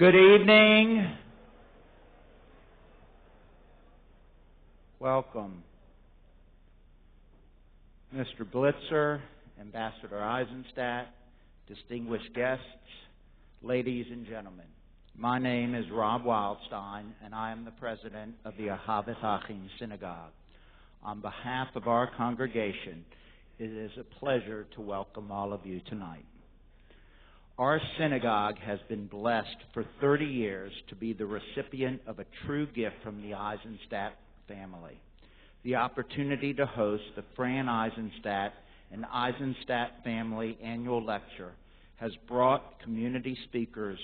Good evening. Welcome. Mr. Blitzer, Ambassador Eizenstat, distinguished guests, ladies and gentlemen. My name is Rob Wildstein, and I am the president of the Ahavath Achim Synagogue. On behalf of our congregation, it is a pleasure to welcome all of you tonight. Our synagogue has been blessed for 30 years to be the recipient of a true gift from the Eizenstat family. The opportunity to host the Fran Eizenstat and Eizenstat family annual lecture has brought community speakers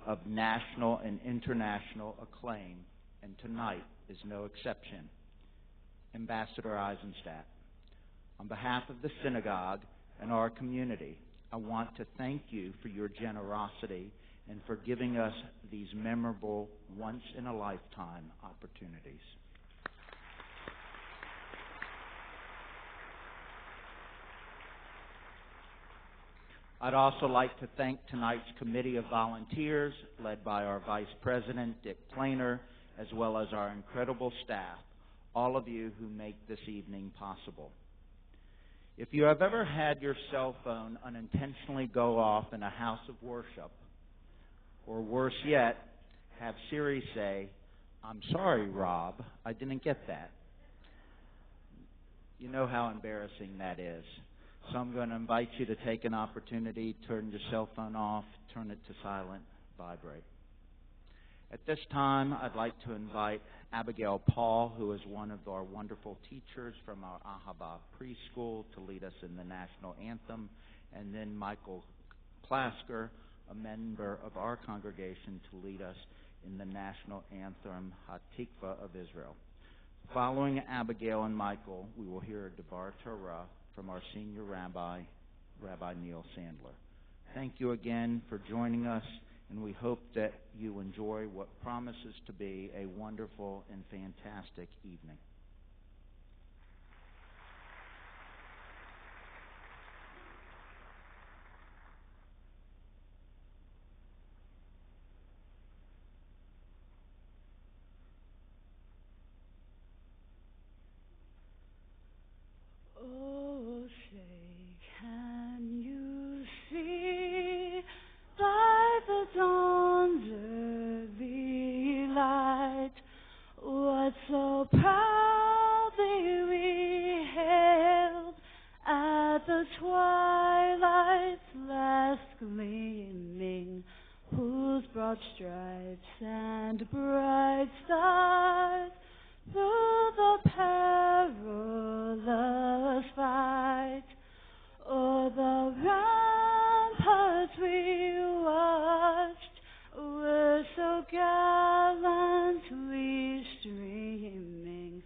of national and international acclaim, and tonight is no exception. Ambassador Eizenstat, on behalf of the synagogue and our community, I want to thank you for your generosity and for giving us these memorable, once-in-a-lifetime opportunities. I'd also like to thank tonight's committee of volunteers, led by our Vice President, Dick Planer, as well as our incredible staff, all of you who make this evening possible. If you have ever had your cell phone unintentionally go off in a house of worship, or worse yet, have Siri say, "I'm sorry, Rob, I didn't get that," you know how embarrassing that is. So I'm going to invite you to take an opportunity, turn your cell phone off, turn it to silent, vibrate. At this time, I'd like to invite Abigail Paul, who is one of our wonderful teachers from our Ahavath preschool, to lead us in the national anthem, and then Michael Klasker, a member of our congregation, to lead us in the national anthem, Hatikva of Israel. Following Abigail and Michael, we will hear a Devar Torah from our senior rabbi, Rabbi Neil Sandler. Thank you again for joining us, and we hope that you enjoy what promises to be a wonderful and fantastic evening. Oh, say, can you see by the dawn's early light what so proudly we hailed at the twilight's last gleaming, whose broad stripes and bright stars through the perilous fight o'er the ramparts we watched were so gallantly streaming,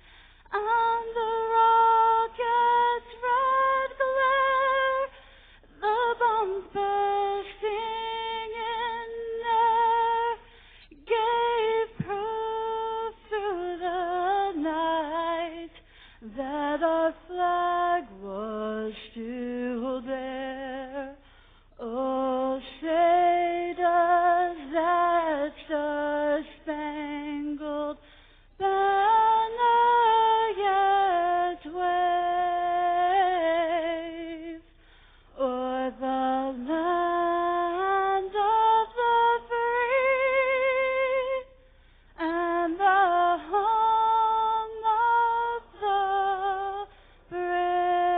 and the rocket's red glare, the bombs bursting in air, gave proof through the night that our flag was still there. Oh, say does that star-spangled banner yet wave o'er the land of the free and the home of the brave?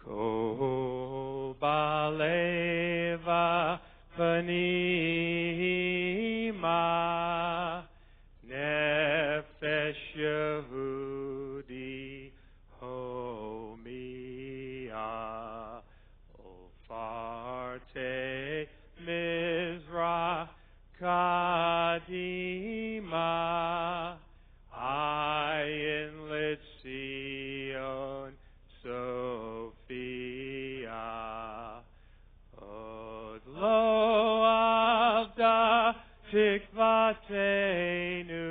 Kol baleva v'nima nefesh Yehudi homia ofarte mizrach kadima ayin litzion Sophia od lo avda tikvatenu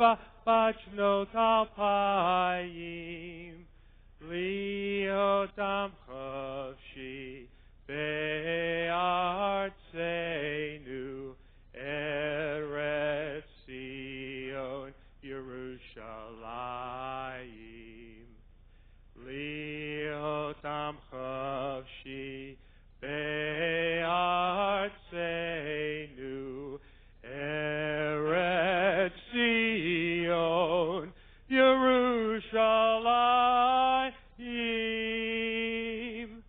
bachno talpayim, liotam chavshi, be'artzeinu, Eretz Zion, Yerushalayim. Liotam chavshi, be'artzeinu, Eretz Zion, Yerushalayim.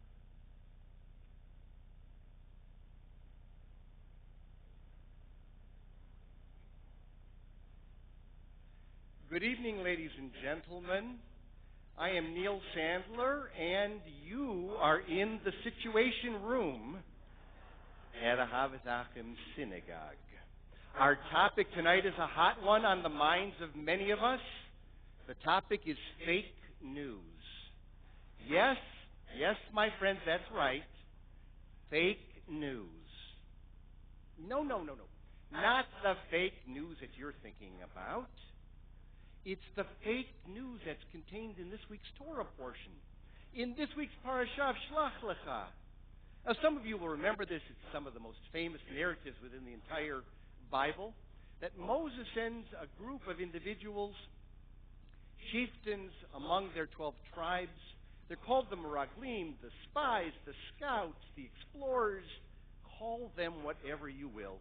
Good evening, ladies and gentlemen. I am Neil Sandler, and you are in the Situation Room at Ahavath Achim Synagogue. Our topic tonight is a hot one on the minds of many of us. The topic is fake news. Yes, my friends, that's right. Fake news. No. Not the fake news that you're thinking about. It's the fake news that's contained in this week's Torah portion. In this week's parasha of Shlach Lecha. Now, some of you will remember this. It's some of the most famous narratives within the entire Bible. That Moses sends a group of individuals, chieftains among their 12 tribes. They're called the Meraglim, the spies, the scouts, the explorers. Call them whatever you will.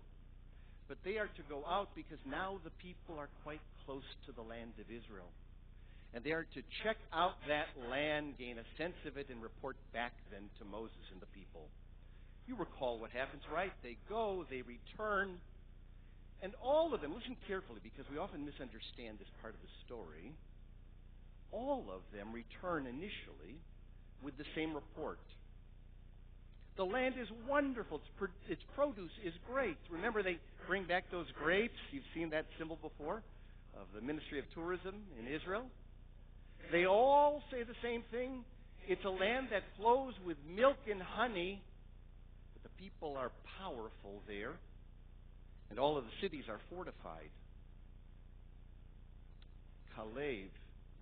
But they are to go out because now the people are quite close to the land of Israel. And they are to check out that land, gain a sense of it, and report back then to Moses and the people. You recall what happens, right? They go, they return, and all of them, listen carefully because we often misunderstand this part of the story, all of them return initially with the same report. The land is wonderful. Its produce is great. Remember, they bring back those grapes. You've seen that symbol before of the Ministry of Tourism in Israel. They all say the same thing. It's a land that flows with milk and honey, but the people are powerful there, and all of the cities are fortified. Caleb,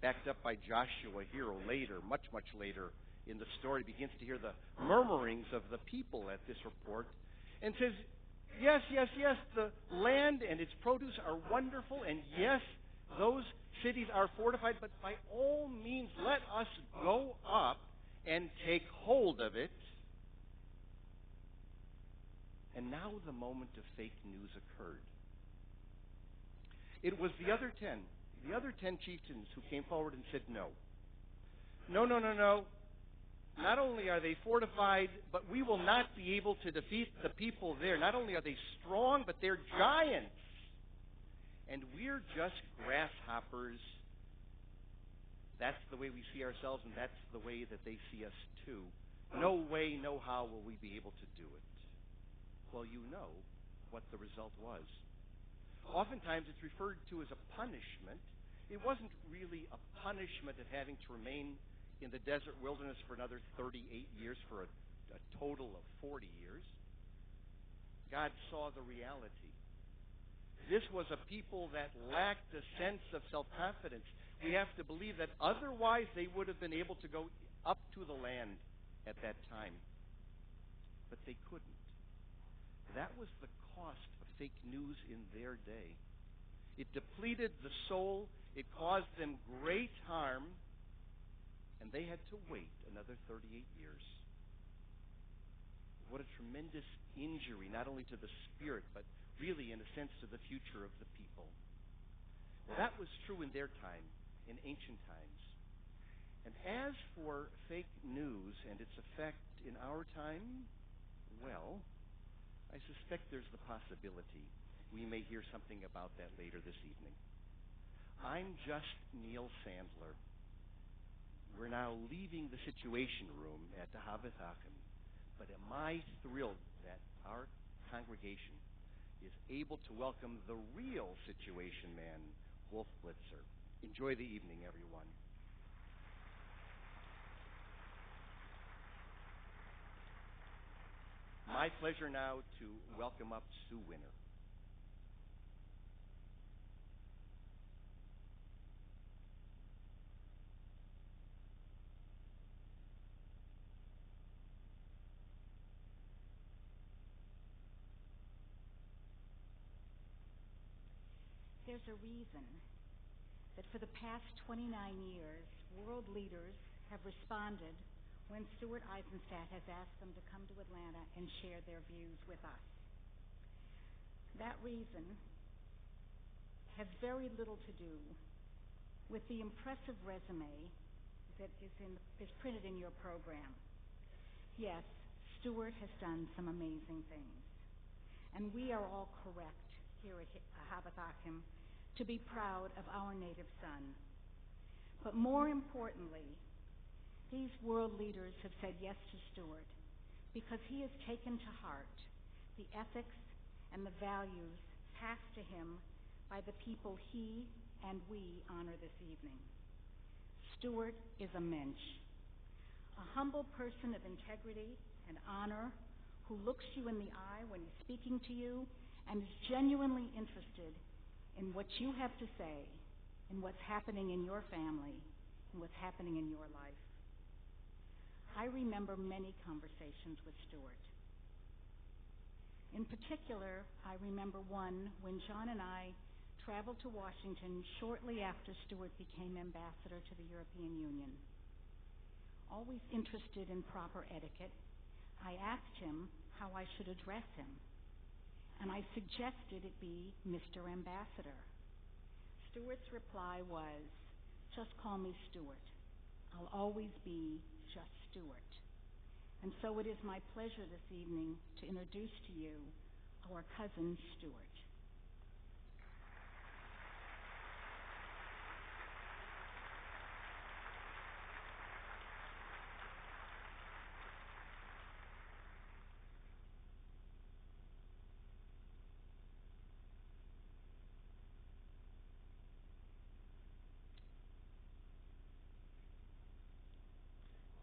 backed up by Joshua, a hero later, much later, in the story, begins to hear the murmurings of the people at this report and says, yes, the land and its produce are wonderful, and yes, those cities are fortified, but by all means, let us go up and take hold of it. And now the moment of fake news occurred. It was the other 10 chieftains who came forward and said, no. Not only are they fortified, but we will not be able to defeat the people there. Not only are they strong, but they're giants. And we're just grasshoppers. That's the way we see ourselves, and that's the way that they see us too. No way, no how will we be able to do it. Well, you know what the result was. Oftentimes it's referred to as a punishment. It wasn't really a punishment of having to remain in the desert wilderness for another 38 years, for a total of 40 years. God saw the reality. This was a people that lacked a sense of self-confidence. We have to believe that otherwise they would have been able to go up to the land at that time. But they couldn't. That was the cost of fake news in their day. It depleted the soul. It caused them great harm. And they had to wait another 38 years. What a tremendous injury, not only to the spirit, but really, in a sense, to the future of the people. Well, that was true in their time, in ancient times. And as for fake news and its effect in our time, well, I suspect there's the possibility we may hear something about that later this evening. I'm just Neil Sandler. We're now leaving the Situation Room at the Ahavath Achim, but am I thrilled that our congregation is able to welcome the real Situation Man, Wolf Blitzer. Enjoy the evening, everyone. My pleasure now to welcome up Sue Winner. there's a reason that for the past 29 years, world leaders have responded when Stuart Eizenstat has asked them to come to Atlanta and share their views with us. That reason has very little to do with the impressive resume that is printed in your program. Yes, Stuart has done some amazing things, and we are all correct here at Ahavath Achim to be proud of our native son. But more importantly, these world leaders have said yes to Stuart because he has taken to heart the ethics and the values passed to him by the people he and we honor this evening. Stuart is a mensch, a humble person of integrity and honor who looks you in the eye when he's speaking to you and is genuinely interested in what you have to say, in what's happening in your family, and what's happening in your life. I remember many conversations with Stuart. In particular, I remember one when John and I traveled to Washington shortly after Stuart became ambassador to the European Union. Always interested in proper etiquette, I asked him how I should address him, and I suggested it be Mr. Ambassador. Stuart's reply was, "Just call me Stuart. I'll always be just Stuart." And so it is my pleasure this evening to introduce to you our cousin Stuart.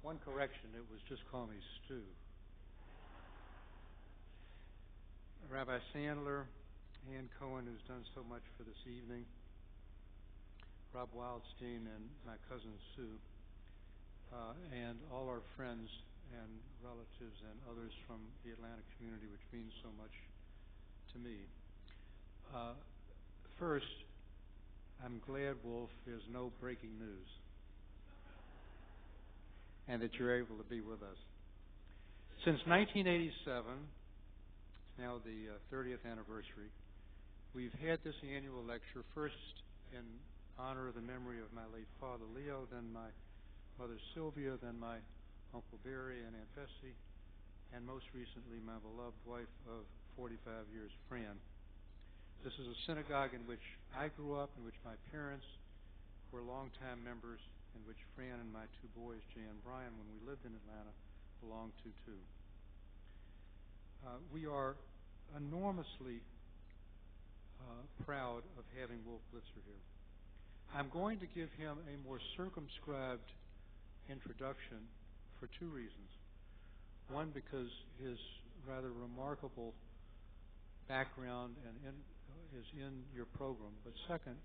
One correction, it was just call me Stu. Rabbi Sandler, Ann Cohen, who's done so much for this evening, Rob Wildstein, and my cousin Sue, and all our friends and relatives and others from the Atlanta community, which means so much to me. First, I'm glad, Wolf, there's no breaking news, and that you're able to be with us. Since 1987, it's now the 30th anniversary, we've had this annual lecture, first in honor of the memory of my late father, Leo, then my mother, Sylvia, then my Uncle Barry and Aunt Bessie, and most recently my beloved wife of 45 years, Fran. This is a synagogue in which I grew up, in which my parents were longtime members, in which Fran and my two boys, Jay and Brian, when we lived in Atlanta, belonged to too. We are enormously proud of having Wolf Blitzer here. I'm going to give him a more circumscribed introduction for two reasons. One, because his rather remarkable background is in your program, but second,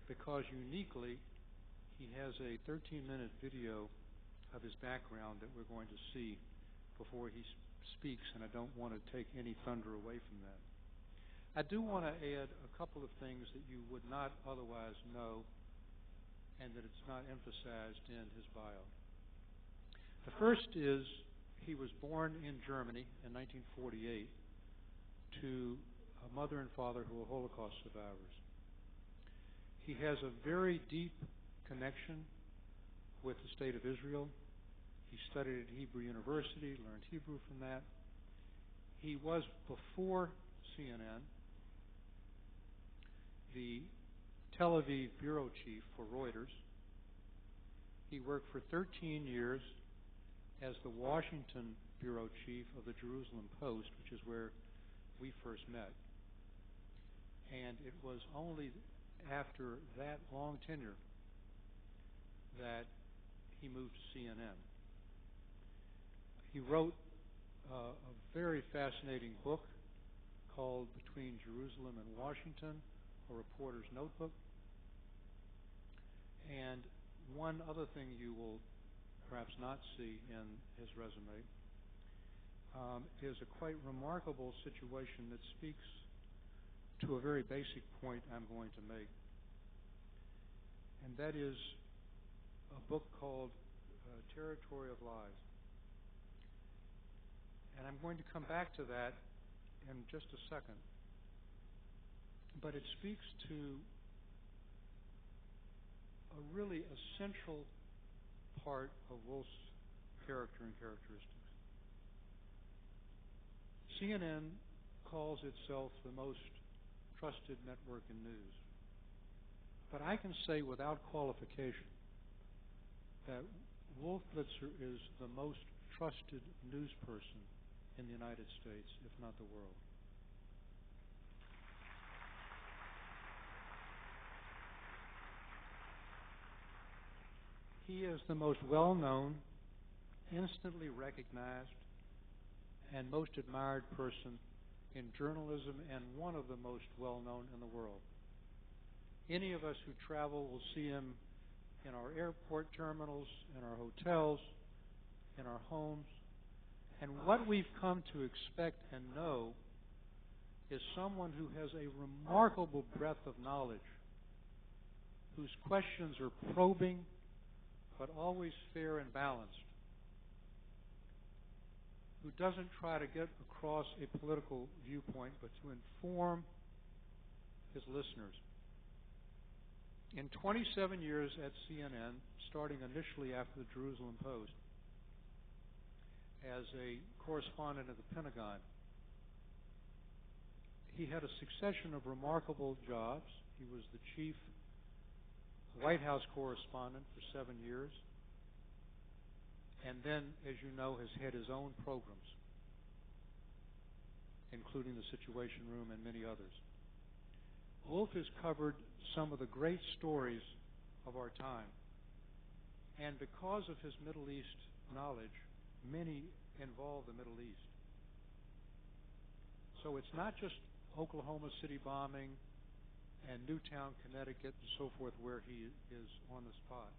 because uniquely he has a 13-minute video of his background that we're going to see before he speaks, and I don't want to take any thunder away from that. I do want to add a couple of things that you would not otherwise know and that it's not emphasized in his bio. The first is he was born in Germany in 1948 to a mother and father who were Holocaust survivors. He has a very deep connection with the state of Israel. He studied at Hebrew University, learned Hebrew from that. He was, before CNN, the Tel Aviv bureau chief for Reuters. He worked for 13 years as the Washington bureau chief of the Jerusalem Post, which is where we first met. And it was only after that long tenure that he moved to CNN. He wrote a very fascinating book called Between Jerusalem and Washington, A Reporter's Notebook. And one other thing you will perhaps not see in his resume is a quite remarkable situation that speaks to a very basic point I'm going to make, and that is a book called Territory of Lies. And I'm going to come back to that in just a second. But it speaks to a really essential part of Wolf's character and characteristics. CNN calls itself the most trusted network in news. But I can say without qualification that Wolf Blitzer is the most trusted news person in the United States, if not the world. He is the most well-known, instantly recognized, and most admired person in journalism, and one of the most well-known in the world. Any of us who travel will see him in our airport terminals, in our hotels, in our homes. And what we've come to expect and know is someone who has a remarkable breadth of knowledge, whose questions are probing, but always fair and balanced, who doesn't try to get across a political viewpoint, but to inform his listeners. In 27 years at CNN, starting initially after the Jerusalem Post, as a correspondent at the Pentagon, he had a succession of remarkable jobs. He was the chief White House correspondent for 7 years, and then, as you know, has had his own programs, including the Situation Room and many others. Wolf has covered some of the great stories of our time, and because of his Middle East knowledge, many involve the Middle East. So it's not just Oklahoma City bombing and Newtown, Connecticut, and so forth, where he is on the spot.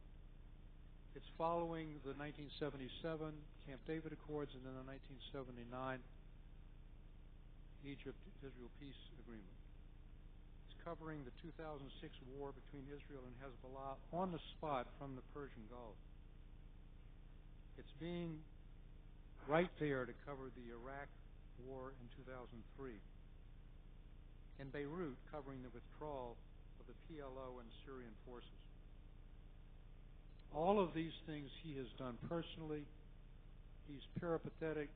It's following the 1977 Camp David Accords and then the 1979 Egypt-Israel peace agreement. It's covering the 2006 war between Israel and Hezbollah on the spot from the Persian Gulf. It's being right there to cover the Iraq war in 2003. In Beirut, covering the withdrawal of the PLO and Syrian forces. All of these things he has done personally. He's peripatetic.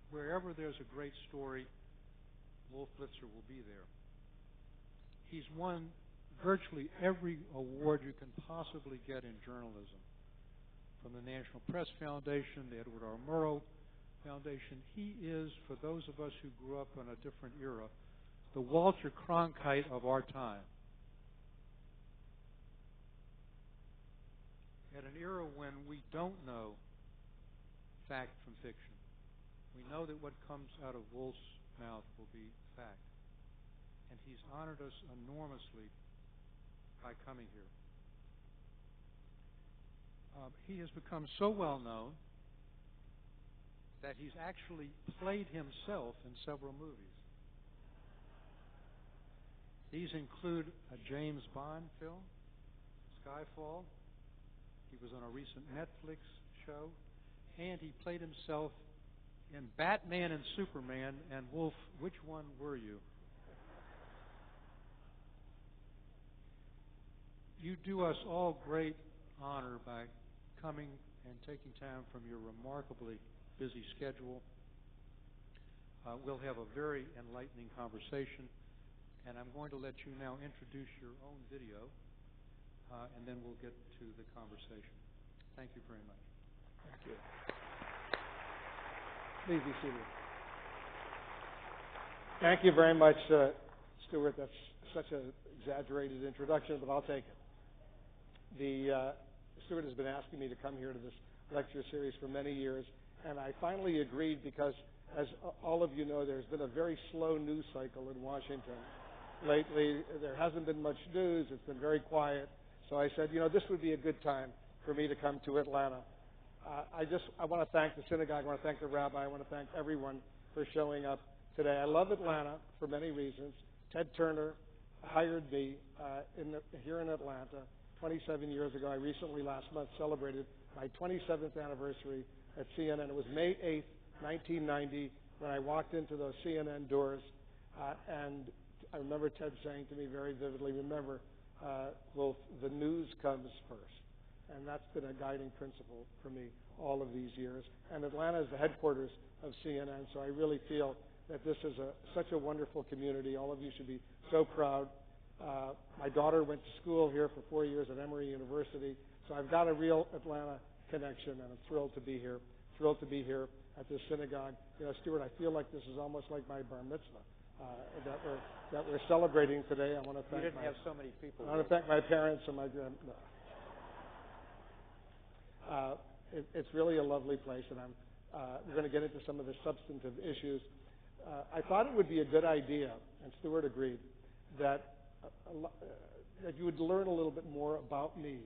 Wherever there's a great story, Wolf Blitzer will be there. He's won virtually every award you can possibly get in journalism, from the National Press Foundation, the Edward R. Murrow Foundation. He is, for those of us who grew up in a different era, the Walter Cronkite of our time. At an era when we don't know fact from fiction. We know that what comes out of Wolf's mouth will be fact. And he's honored us enormously by coming here. He has become so well known that he's actually played himself in several movies. These include a James Bond film, Skyfall. He was on a recent Netflix show. And he played himself in Batman and Superman. And Wolf, which one were you? You do us all great honor by coming and taking time from your remarkably busy schedule. We'll have a very enlightening conversation. And I'm going to let you now introduce your own video, and then we'll get to the conversation. Thank you very much. Thank you. Please be seated. Thank you very much, Stuart. That's such an exaggerated introduction, but I'll take it. Stuart has been asking me to come here to this lecture series for many years, and I finally agreed because, as all of you know, there's been a very slow news cycle in Washington. Lately, there hasn't been much news. It's been very quiet. So I said, this would be a good time for me to come to Atlanta. I want to thank the synagogue. I want to thank the rabbi. I want to thank everyone for showing up today. I love Atlanta for many reasons. Ted Turner hired me here in Atlanta 27 years ago. I recently, last month, celebrated my 27th anniversary at CNN. It was May 8th, 1990, when I walked into those CNN doors, and I remember Ted saying to me very vividly, remember, Wolf, the news comes first. And that's been a guiding principle for me all of these years. And Atlanta is the headquarters of CNN, so I really feel that this is such a wonderful community. All of you should be so proud. My daughter went to school here for 4 years at Emory University, so I've got a real Atlanta connection, and I'm thrilled to be here. Thrilled to be here at this synagogue. You know, Stuart, I feel like this is almost like my bar mitzvah that we're celebrating today. I want to thank. You didn't have so many people. I want to thank my parents and my it's really a lovely place, and we're going to get into some of the substantive issues. I thought it would be a good idea, and Stuart agreed, that you would learn a little bit more about me.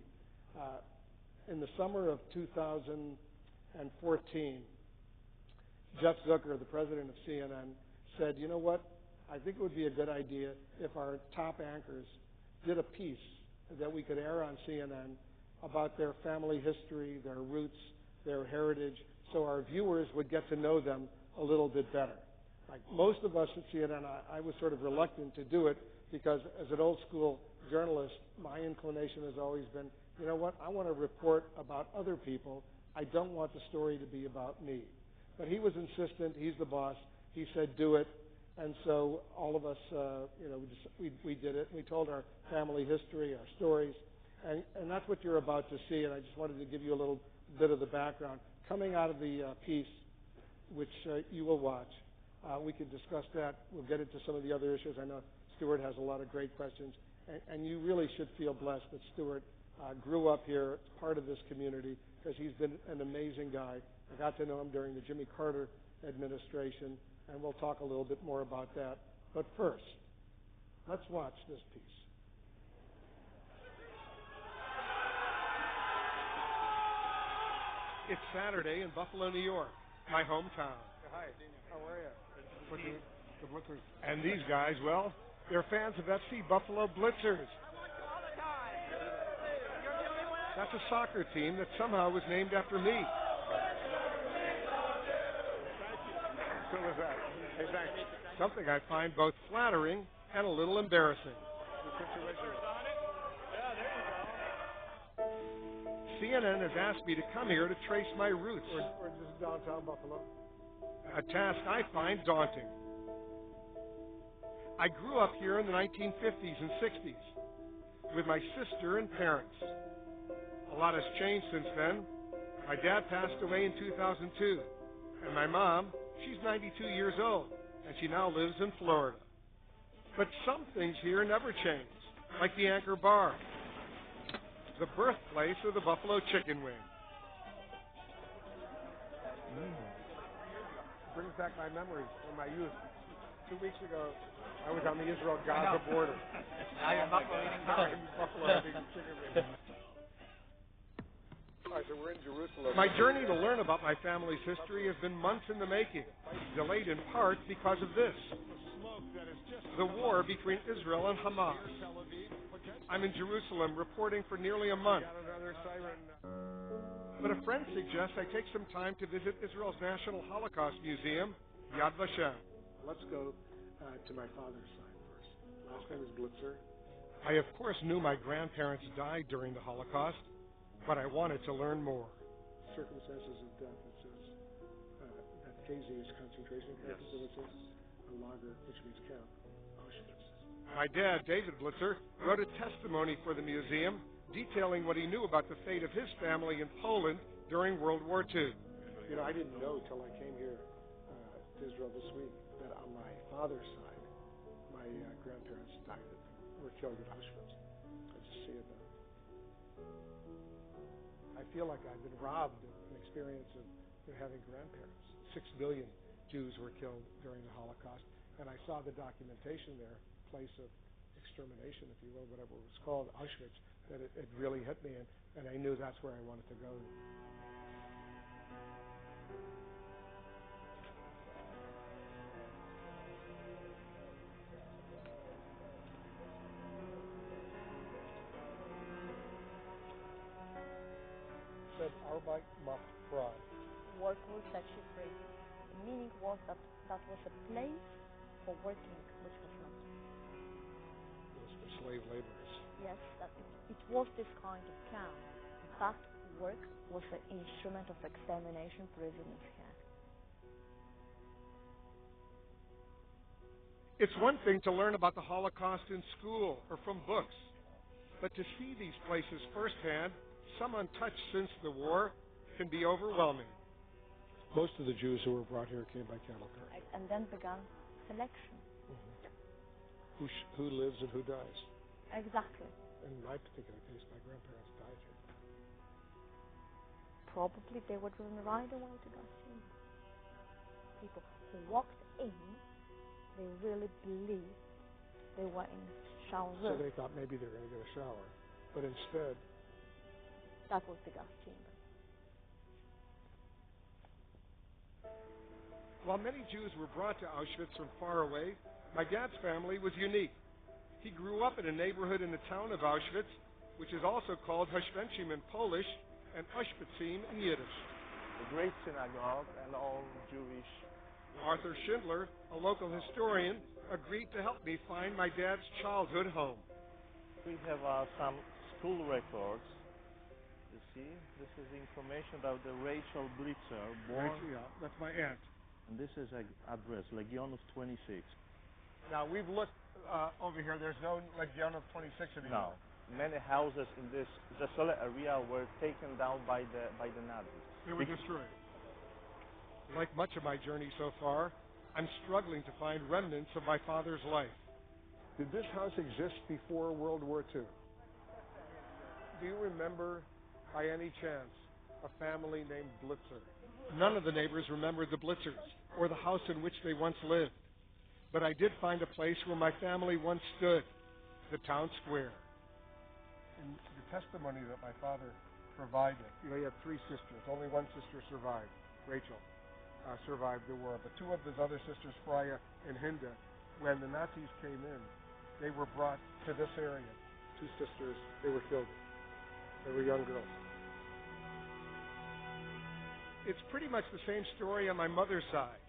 In the summer of 2014, Jeff Zucker, the president of CNN, said, you know what, I think it would be a good idea if our top anchors did a piece that we could air on CNN about their family history, their roots, their heritage, so our viewers would get to know them a little bit better. Like most of us at CNN, I was sort of reluctant to do it because as an old school journalist, my inclination has always been, you know what, I want to report about other people. I don't want the story to be about me. But he was insistent. He's the boss. He said, do it. And so all of us, we did it. We told our family history, our stories. And that's what you're about to see. And I just wanted to give you a little bit of the background. Coming out of the piece, which you will watch, we can discuss that. We'll get into some of the other issues. I know Stuart has a lot of great questions. And you really should feel blessed that Stuart grew up here, part of this community, because he's been an amazing guy. I got to know him during the Jimmy Carter administration, and we'll talk a little bit more about that. But first, let's watch this piece. It's Saturday in Buffalo, New York, my hometown. Hi, how are you? And these guys, well, they're fans of FC Buffalo Blitzers. That's a soccer team that somehow was named after me. So was that. Hey, thanks. Something I find both flattering and a little embarrassing. CNN has asked me to come here to trace my roots. We're just downtown Buffalo. A task I find daunting. I grew up here in the 1950s and 60s with my sister and parents. A lot has changed since then. My dad passed away in 2002, and my mom, she's 92 years old, and she now lives in Florida. But some things here never change, like the Anchor Bar, the birthplace of the Buffalo Chicken Wing. Brings back my memories from my youth. 2 weeks ago, I was on the Israel-Gaza border. Now you're Buffalo eating Buffalo eating chicken wings. All right, so we're in Jerusalem. My journey to learn about my family's history has been months in the making, delayed in part because of this, the war between Israel and Hamas. I'm in Jerusalem reporting for nearly a month. But a friend suggests I take some time to visit Israel's National Holocaust Museum, Yad Vashem. Let's go to my father's side first. Last name is Blitzer. I, of course, knew my grandparents died during the Holocaust, but I wanted to learn more. Circumstances of death, it says that KZ is concentration camp, so it says a lager, which means camp, Auschwitz. My dad, David Blitzer, wrote a testimony for the museum detailing what he knew about the fate of his family in Poland during World War II. You know, I didn't know till I came here to Israel this week that on my father's side, my grandparents were killed at Auschwitz. I just see it now. I feel like I've been robbed of an experience of having grandparents. 6 billion Jews were killed during the Holocaust, and I saw the documentation there, place of extermination, if you will, whatever it was called, Auschwitz, that it really hit me, and I knew that's where I wanted to go. white muffed frock? Work will set you free. The meaning was that that was a place for working, which was not. It was for slave laborers. Yes, that it was this kind of camp. In fact, work was an instrument of extermination prisoners had. It's one thing to learn about the Holocaust in school or from books, but to see these places firsthand, some untouched since the war, can be overwhelming. Most of the Jews who were brought here came by camel cart. And then began selection. Who lives and who dies. Exactly. In my particular case, my grandparents died here. Probably they were driven right away to Garcia. People who walked in, they really believed they were in shower. So they thought maybe they were going to get a shower. But instead, that was the gas chamber. While many Jews were brought to Auschwitz from far away, my dad's family was unique. He grew up in a neighborhood in the town of Auschwitz, which is also called Hashvenchim in Polish and Ushpitzim in Yiddish. The great synagogue and all Jewish. Arthur Schindler, a local historian, agreed to help me find my dad's childhood home. We have some school records. You see, this is information about the Rachel Blitzer, born. Yeah, that's my aunt. And this is an address, Legionów 26. Now, we've looked over here. There's no Legionów 26 anymore. No. Many houses in this desolate area were taken down by the Nazis. They were destroyed. Like much of my journey so far, I'm struggling to find remnants of my father's life. did this house exist before World War II? Do you remember, by any chance, a family named Blitzer? None of the neighbors remembered the Blitzers or the house in which they once lived. But I did find a place where my family once stood, the town square. In the testimony that my father provided, he had three sisters. Only one sister survived, Rachel, survived the war. But two of his other sisters, Freya and Hinda, when the Nazis came in, they were brought to this area. Two sisters, they were killed. They were young girls. It's pretty much the same story on my mother's side.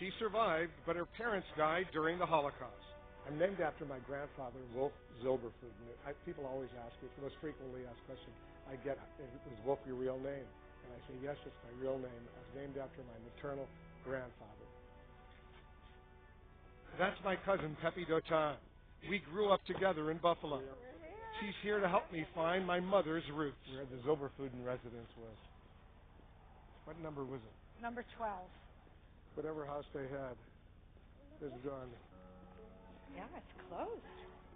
She survived, but her parents died during the Holocaust. I'm named after my grandfather, Wolf Zilberfeld. People always ask me, it's the most frequently asked question I get, is Wolf your real name? And I say, yes, it's my real name. I was named after my maternal grandfather. That's my cousin, Pepe Dotan. We grew up together in Buffalo. She's here to help me find my mother's roots. Where the Zilberfeld residence was. What number was it? Number 12. Whatever house they had is gone. Yeah, it's closed.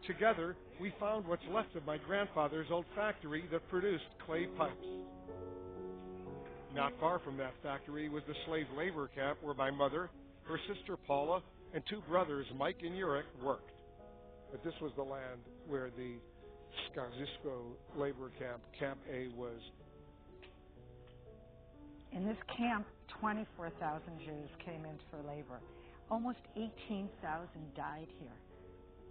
Together, we found what's left of my grandfather's old factory that produced clay pipes. Not far from that factory was the slave labor camp where my mother, her sister Paula, and two brothers, Mike and Urek, worked. But this was the land where the Skarzisko labor camp, Camp A, was. In this camp, 24,000 Jews came in for labor. Almost 18,000 died here.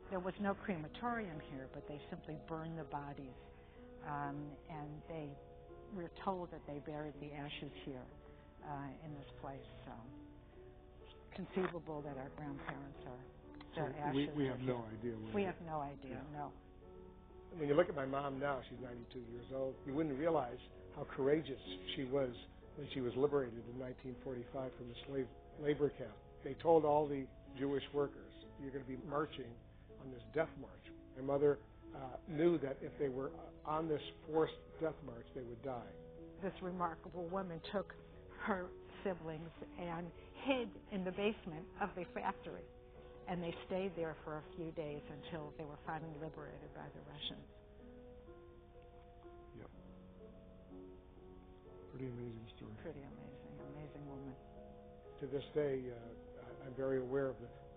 There was no crematorium here, but they simply burned the bodies. And we're told that they buried the ashes here in this place. So it's conceivable that our grandparents their ashes We have are no here. idea. We have no idea, no. When you look at my mom now, she's 92 years old, you wouldn't realize how courageous she was when she was liberated in 1945 from the slave labor camp. They told all the Jewish workers, you're going to be marching on this death march. My mother knew that if they were on this forced death march, they would die. This remarkable woman took her siblings and hid in the basement of the factory. And they stayed there for a few days until they were finally liberated by the Russians. Yep. Pretty amazing story. Pretty amazing woman. To this day, I'm very aware of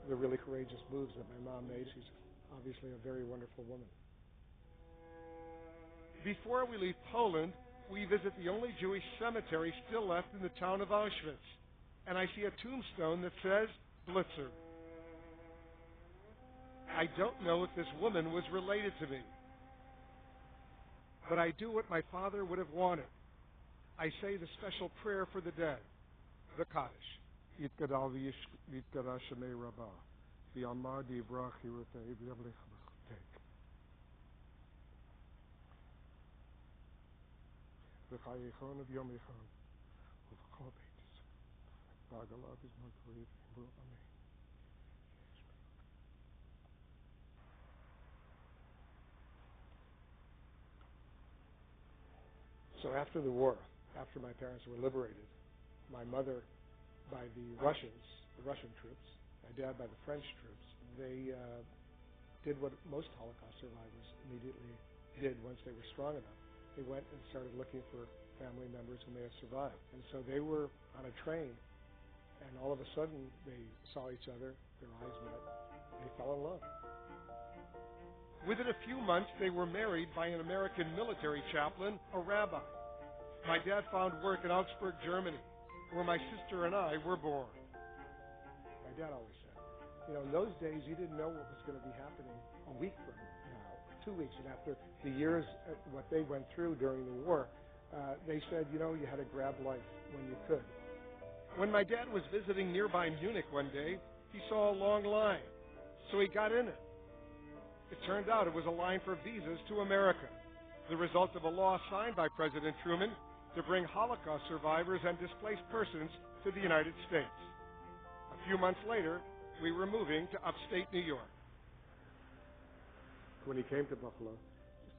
the really courageous moves that my mom made. She's obviously a very wonderful woman. Before we leave Poland, we visit the only Jewish cemetery still left in the town of Auschwitz. And I see a tombstone that says Blitzer. I don't know if this woman was related to me. But I do what my father would have wanted. I say the special prayer for the dead, the Kaddish. Yitgadal v'yitkadash shemei rabbah, v'yamad yivrach yirutei v'yavlech v'chotek. V'chayechon v'yom echon, v'chol beitis, v'agalav izmagriv v'imru amen. So after the war, after my parents were liberated, my mother by the Russian troops, my dad by the French troops, they did what most Holocaust survivors immediately did once they were strong enough. They went and started looking for family members who may have survived. And so they were on a train, and all of a sudden they saw each other, their eyes met, and they fell in love. Within a few months, they were married by an American military chaplain, a rabbi. My dad found work in Augsburg, Germany, where my sister and I were born. My dad always said, in those days, you didn't know what was going to be happening a week from now, 2 weeks. And after the years, what they went through during the war, they said, you had to grab life when you could. When my dad was visiting nearby Munich one day, he saw a long line, so he got in it. It turned out it was a line for visas to America, the result of a law signed by President Truman to bring Holocaust survivors and displaced persons to the United States. A few months later, we were moving to upstate New York. When he came to Buffalo,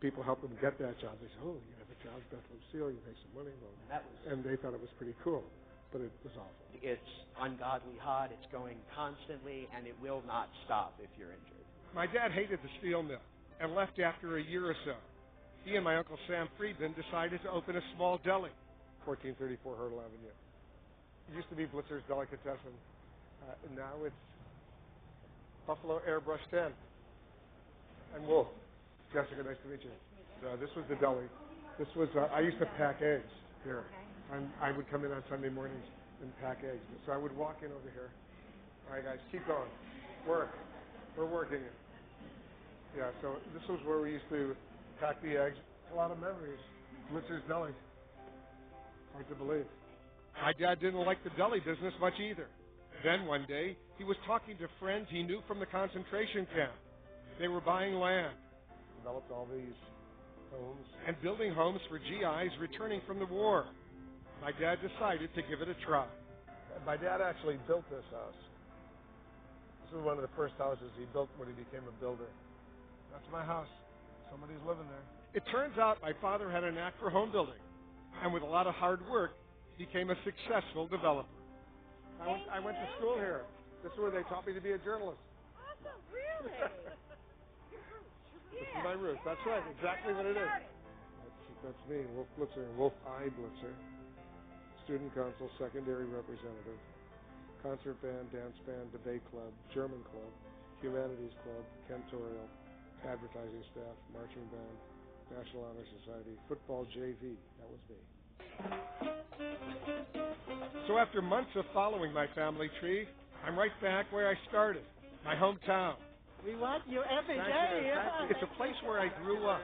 people helped him get that job. They said, you have a job, Beth Lucille, you make some money. And they thought it was pretty cool, but it was awful. It's ungodly hot, it's going constantly, and it will not stop if you're injured. My dad hated the steel mill and left after a year or so. He and my Uncle Sam Friedman decided to open a small deli, 1434 Hurdle Avenue. It used to be Blitzer's Delicatessen. Now it's Buffalo Airbrush 10. And Wolf. Jessica, nice to meet you. This was the deli. This was, I used to pack eggs here. And I would come in on Sunday mornings and pack eggs. So I would walk in over here. All right, guys, keep going. Work. We're working it. Yeah, so this was where we used to pack the eggs. A lot of memories. Blitzer's Deli. Hard to believe. My dad didn't like the deli business much either. Then one day, he was talking to friends he knew from the concentration camp. They were buying land. Developed all these homes. And building homes for GIs returning from the war. My dad decided to give it a try. My dad actually built this house. This was one of the first houses he built when he became a builder. That's my house. Somebody's living there. It turns out my father had a knack for home building, and with a lot of hard work, became a successful developer. I went to school here. This is where they taught me to be a journalist. Awesome, really? This is my roof. That's right, exactly what it is. That's me, Wolf Blitzer, Wolf Blitzer, student council, secondary representative, concert band, dance band, debate club, German club, humanities club, cantorial, advertising staff, marching band, National Honor Society, football JV. That was me. So after months of following my family tree, I'm right back where I started, my hometown. We want you every day. It's a place where I grew up,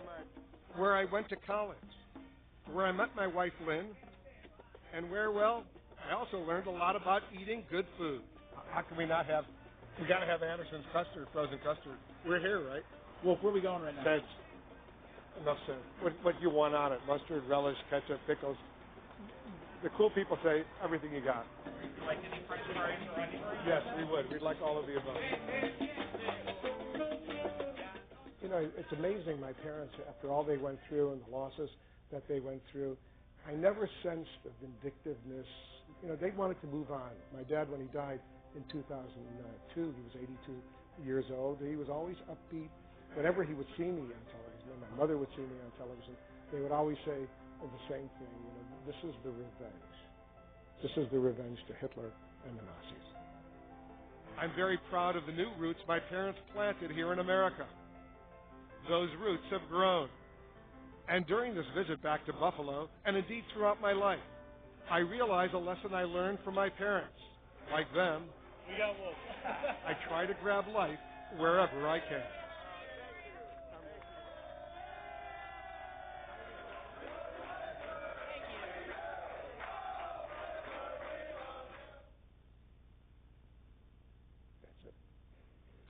where I went to college, where I met my wife Lynn, and where, well, I also learned a lot about eating good food. How can we not have, we got to have Anderson's custard, frozen custard. We're here, right? Wolf, where are we going right now? That's enough said. What you want on it, mustard, relish, ketchup, pickles. The cool people say everything you got. Like any French fries or onion rings? Yes, we would. We'd like all of the above. It's amazing, my parents, after all they went through and the losses that they went through, I never sensed a vindictiveness. They wanted to move on. My dad, when he died in 2002, he was 82 years old. He was always upbeat. Whenever he would see me on television, and my mother would see me on television, they would always say the same thing. This is the revenge. This is the revenge to Hitler and the Nazis. I'm very proud of the new roots my parents planted here in America. Those roots have grown. And during this visit back to Buffalo, and indeed throughout my life, I realize a lesson I learned from my parents. Like them, I try to grab life wherever I can.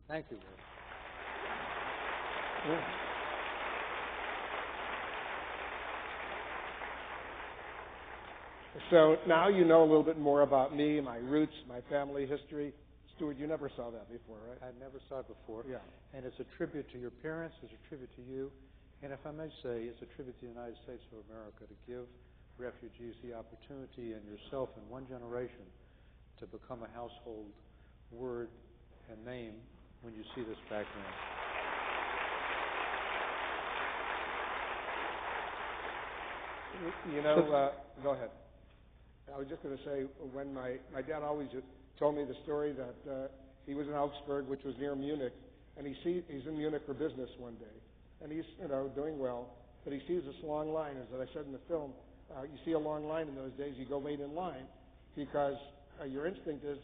Thank you, Wolf. Yeah. So now you know a little bit more about me, my roots, my family history. Stuart, you never saw that before, right? I never saw it before. Yeah. And it's a tribute to your parents, it's a tribute to you, and if I may say, it's a tribute to the United States of America to give refugees the opportunity and yourself in one generation to become a household word and name when you see this background. You know, go ahead. I was just going to say, when my dad always told me the story that he was in Augsburg, which was near Munich, and he's in Munich for business one day, and he's doing well, but he sees this long line. As I said in the film, you see a long line in those days, you go wait in line because your instinct is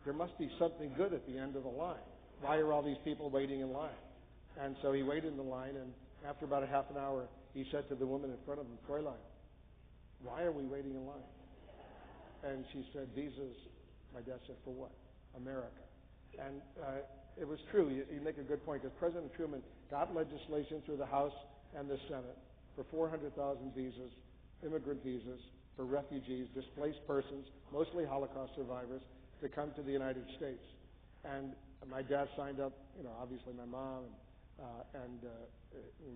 there must be something good at the end of the line. Why are all these people waiting in line? And so he waited in the line, and after about a half an hour, he said to the woman in front of him, "Fräulein, why are we waiting in line?" And she said, "Visas." My dad said, "For what?" "America." And it was true. You make a good point, because President Truman got legislation through the House and the Senate for 400,000 visas, immigrant visas, for refugees, displaced persons, mostly Holocaust survivors, to come to the United States. And my dad signed up, obviously my mom and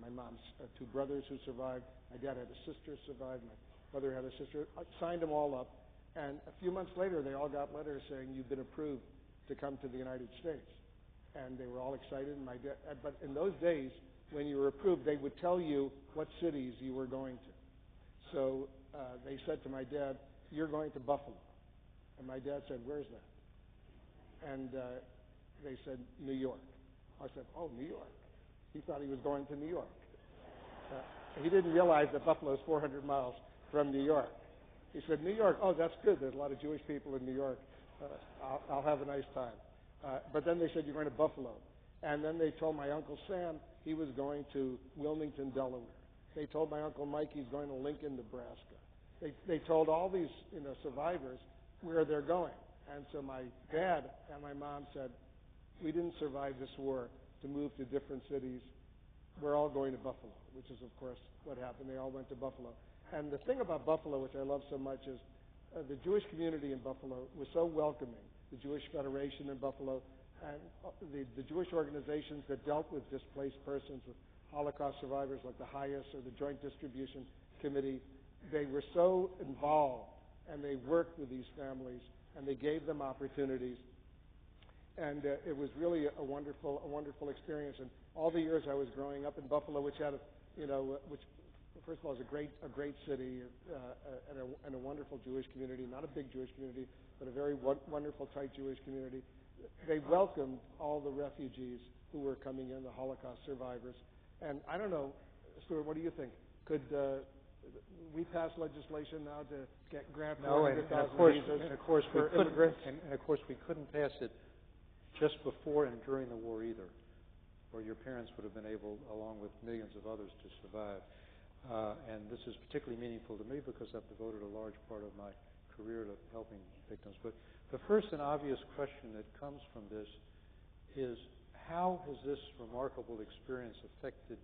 my mom's two brothers who survived. My dad had a sister who survived. My mother had a sister. I signed them all up. And a few months later, they all got letters saying, "You've been approved to come to the United States." And they were all excited. And but in those days, when you were approved, they would tell you what cities you were going to. So they said to my dad, "You're going to Buffalo." And my dad said, "Where's that?" And they said, "New York." I said, "Oh, New York." He thought he was going to New York. He didn't realize that Buffalo is 400 miles from New York. He said, "New York, oh, that's good. There's a lot of Jewish people in New York. I'll have a nice time." But then they said, "You're going to Buffalo." And then they told my Uncle Sam he was going to Wilmington, Delaware. They told my Uncle Mike he's going to Lincoln, Nebraska. They told all these survivors where they're going. And so my dad and my mom said, "We didn't survive this war to move to different cities. We're all going to Buffalo," which is, of course, what happened. They all went to Buffalo. And the thing about Buffalo, which I love so much, is the Jewish community in Buffalo was so welcoming. The Jewish Federation in Buffalo and the Jewish organizations that dealt with displaced persons, with Holocaust survivors like the HIAS or the Joint Distribution Committee, they were so involved, and they worked with these families, and they gave them opportunities. And it was really a wonderful experience. And all the years I was growing up in Buffalo, which had which first of all is a great city and a wonderful Jewish community, not a big Jewish community, but a very wonderful, tight Jewish community. They welcomed all the refugees who were coming in, the Holocaust survivors. And I don't know, Stuart, what do you think? Could we pass legislation now to grant 400,000 visas for immigrants? And of course, we couldn't pass it just before and during the war either, where your parents would have been able, along with millions of others, to survive. And this is particularly meaningful to me because I've devoted a large part of my career to helping victims. But the first and obvious question that comes from this is, how has this remarkable experience affected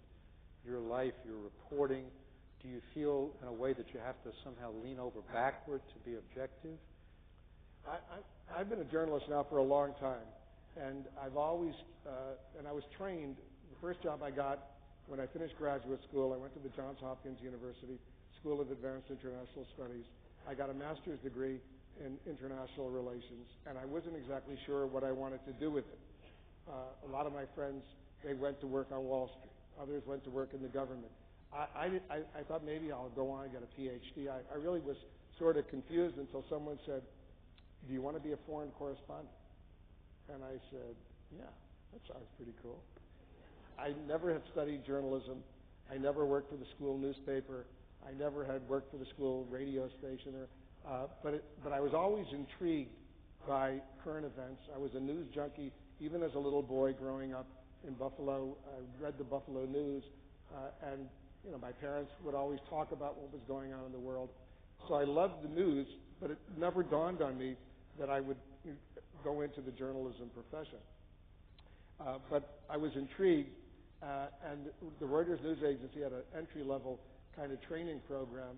your life, your reporting? Do you feel in a way that you have to somehow lean over backward to be objective? I've been a journalist now for a long time, and I've always, and I was trained, the first job I got when I finished graduate school, I went to the Johns Hopkins University School of Advanced International Studies. I got a master's degree in international relations, and I wasn't exactly sure what I wanted to do with it. A lot of my friends, they went to work on Wall Street. Others went to work in the government. I thought maybe I'll go on and get a PhD. I really was sort of confused until someone said, "Do you want to be a foreign correspondent?" And I said, "Yeah, that sounds pretty cool." I never had studied journalism. I never worked for the school newspaper. I never had worked for the school radio station. But I was always intrigued by current events. I was a news junkie, even as a little boy growing up in Buffalo. I read the Buffalo News, and my parents would always talk about what was going on in the world. So I loved the news, but it never dawned on me that I would go into the journalism profession. But I was intrigued, and the Reuters news agency had an entry-level kind of training program.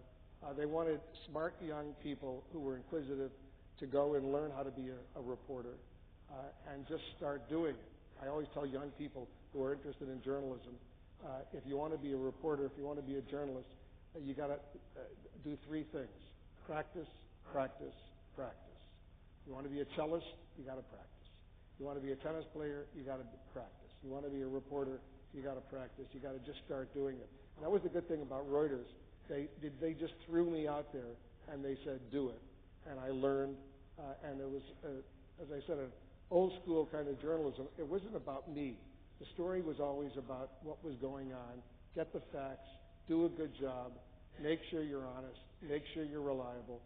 They wanted smart young people who were inquisitive to go and learn how to be a reporter and just start doing it. I always tell young people who are interested in journalism, if you want to be a reporter, if you want to be a journalist, you got to do three things: practice, practice, practice. You want to be a cellist, you got to practice. You want to be a tennis player, you got to practice. You want to be a reporter, you got to practice. You got to just start doing it. And that was the good thing about Reuters. They just threw me out there and they said, do it. And I learned, and it was, as I said, an old school kind of journalism. It wasn't about me. The story was always about what was going on. Get the facts, do a good job, make sure you're honest, make sure you're reliable.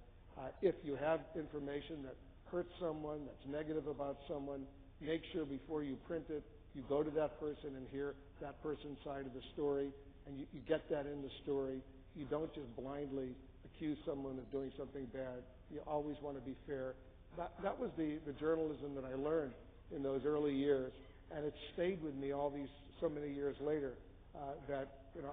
If you have information that hurts someone, that's negative about someone, make sure before you print it, you go to that person and hear that person's side of the story, and you get that in the story. You don't just blindly accuse someone of doing something bad. You always want to be fair. That was the journalism that I learned in those early years, and it stayed with me so many years later. That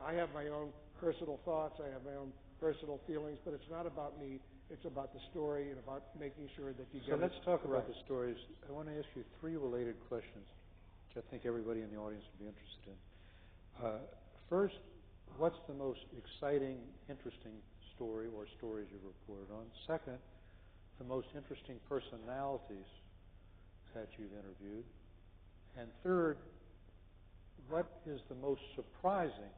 I have my own personal thoughts, I have my own personal feelings, but it's not about me. It's about the story and about making sure that you get it. So let's talk about right. the stories. I want to ask you three related questions, which I think everybody in the audience would be interested in. First, what's the most exciting, interesting story or stories you've reported on? Second, the most interesting personalities that you've interviewed. And third, what is the most surprising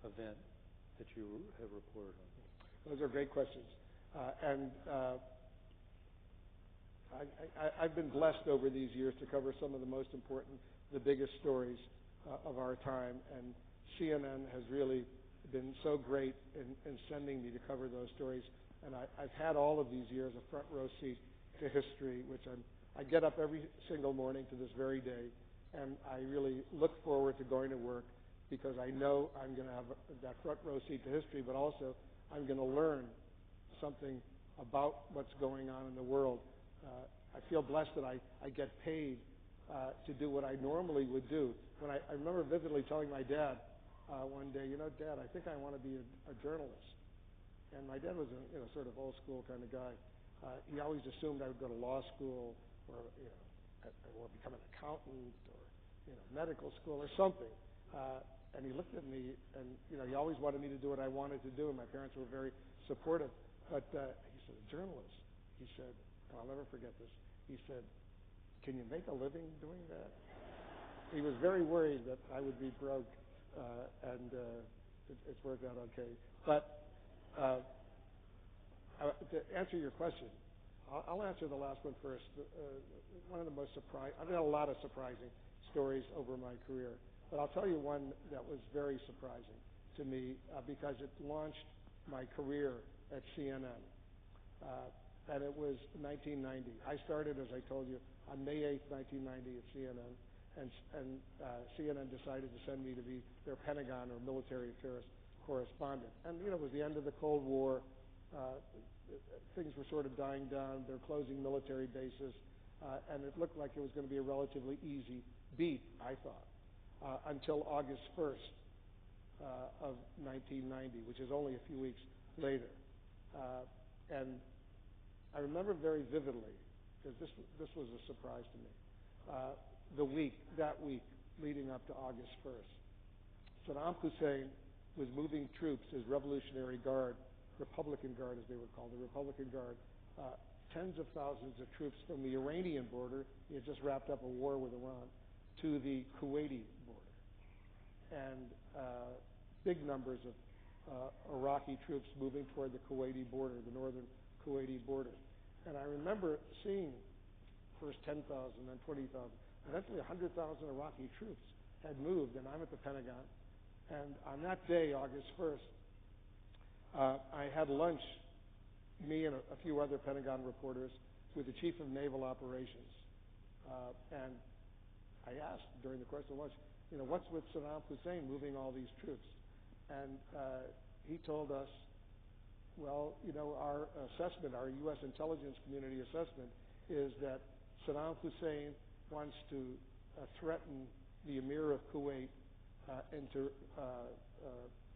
event that you have reported on? Those are great questions. I've been blessed over these years to cover some of the most important, the biggest stories of our time, and CNN has really been so great in sending me to cover those stories. And I've had all of these years a front row seat to history, which I get up every single morning to this very day, and I really look forward to going to work because I know I'm going to have that front row seat to history, but also I'm going to learn something about what's going on in the world. I feel blessed that I get paid to do what I normally would do. When I remember vividly telling my dad one day, Dad, I think I want to be a journalist. And my dad was a sort of old school kind of guy. He always assumed I would go to law school or become an accountant or medical school or something. And he looked at me, and he always wanted me to do what I wanted to do, and my parents were very supportive. But he said, a journalist. He said, and I'll never forget this. He said, can you make a living doing that? He was very worried that I would be broke, and it's worked out okay. But to answer your question, I'll answer the last one first. One of the most surprising, I've had a lot of surprising stories over my career, but I'll tell you one that was very surprising to me because it launched my career at CNN. And it was 1990. I started, as I told you, on May 8th, 1990 at CNN, and CNN decided to send me to be their Pentagon or military affairs correspondent. And, it was the end of the Cold War. Things were sort of dying down. They're closing military bases. And it looked like it was going to be a relatively easy beat, I thought, until August 1st of 1990, which is only a few weeks later. And I remember very vividly, because this was a surprise to me, that week leading up to August 1st. Saddam Hussein was moving troops, his Revolutionary Guard, Republican Guard as they were called, the Republican Guard, tens of thousands of troops from the Iranian border, he had just wrapped up a war with Iran, to the Kuwaiti border. And big numbers of Iraqi troops moving toward the Kuwaiti border, the northern Kuwaiti border. And I remember seeing first 10,000, then 20,000, eventually 100,000 Iraqi troops had moved, and I'm at the Pentagon. And on that day, August 1st, I had lunch, me and a few other Pentagon reporters, with the Chief of Naval Operations. And I asked during the course of lunch, what's with Saddam Hussein moving all these troops? And he told us, well, our assessment, our U.S. intelligence community assessment, is that Saddam Hussein wants to threaten the Emir of Kuwait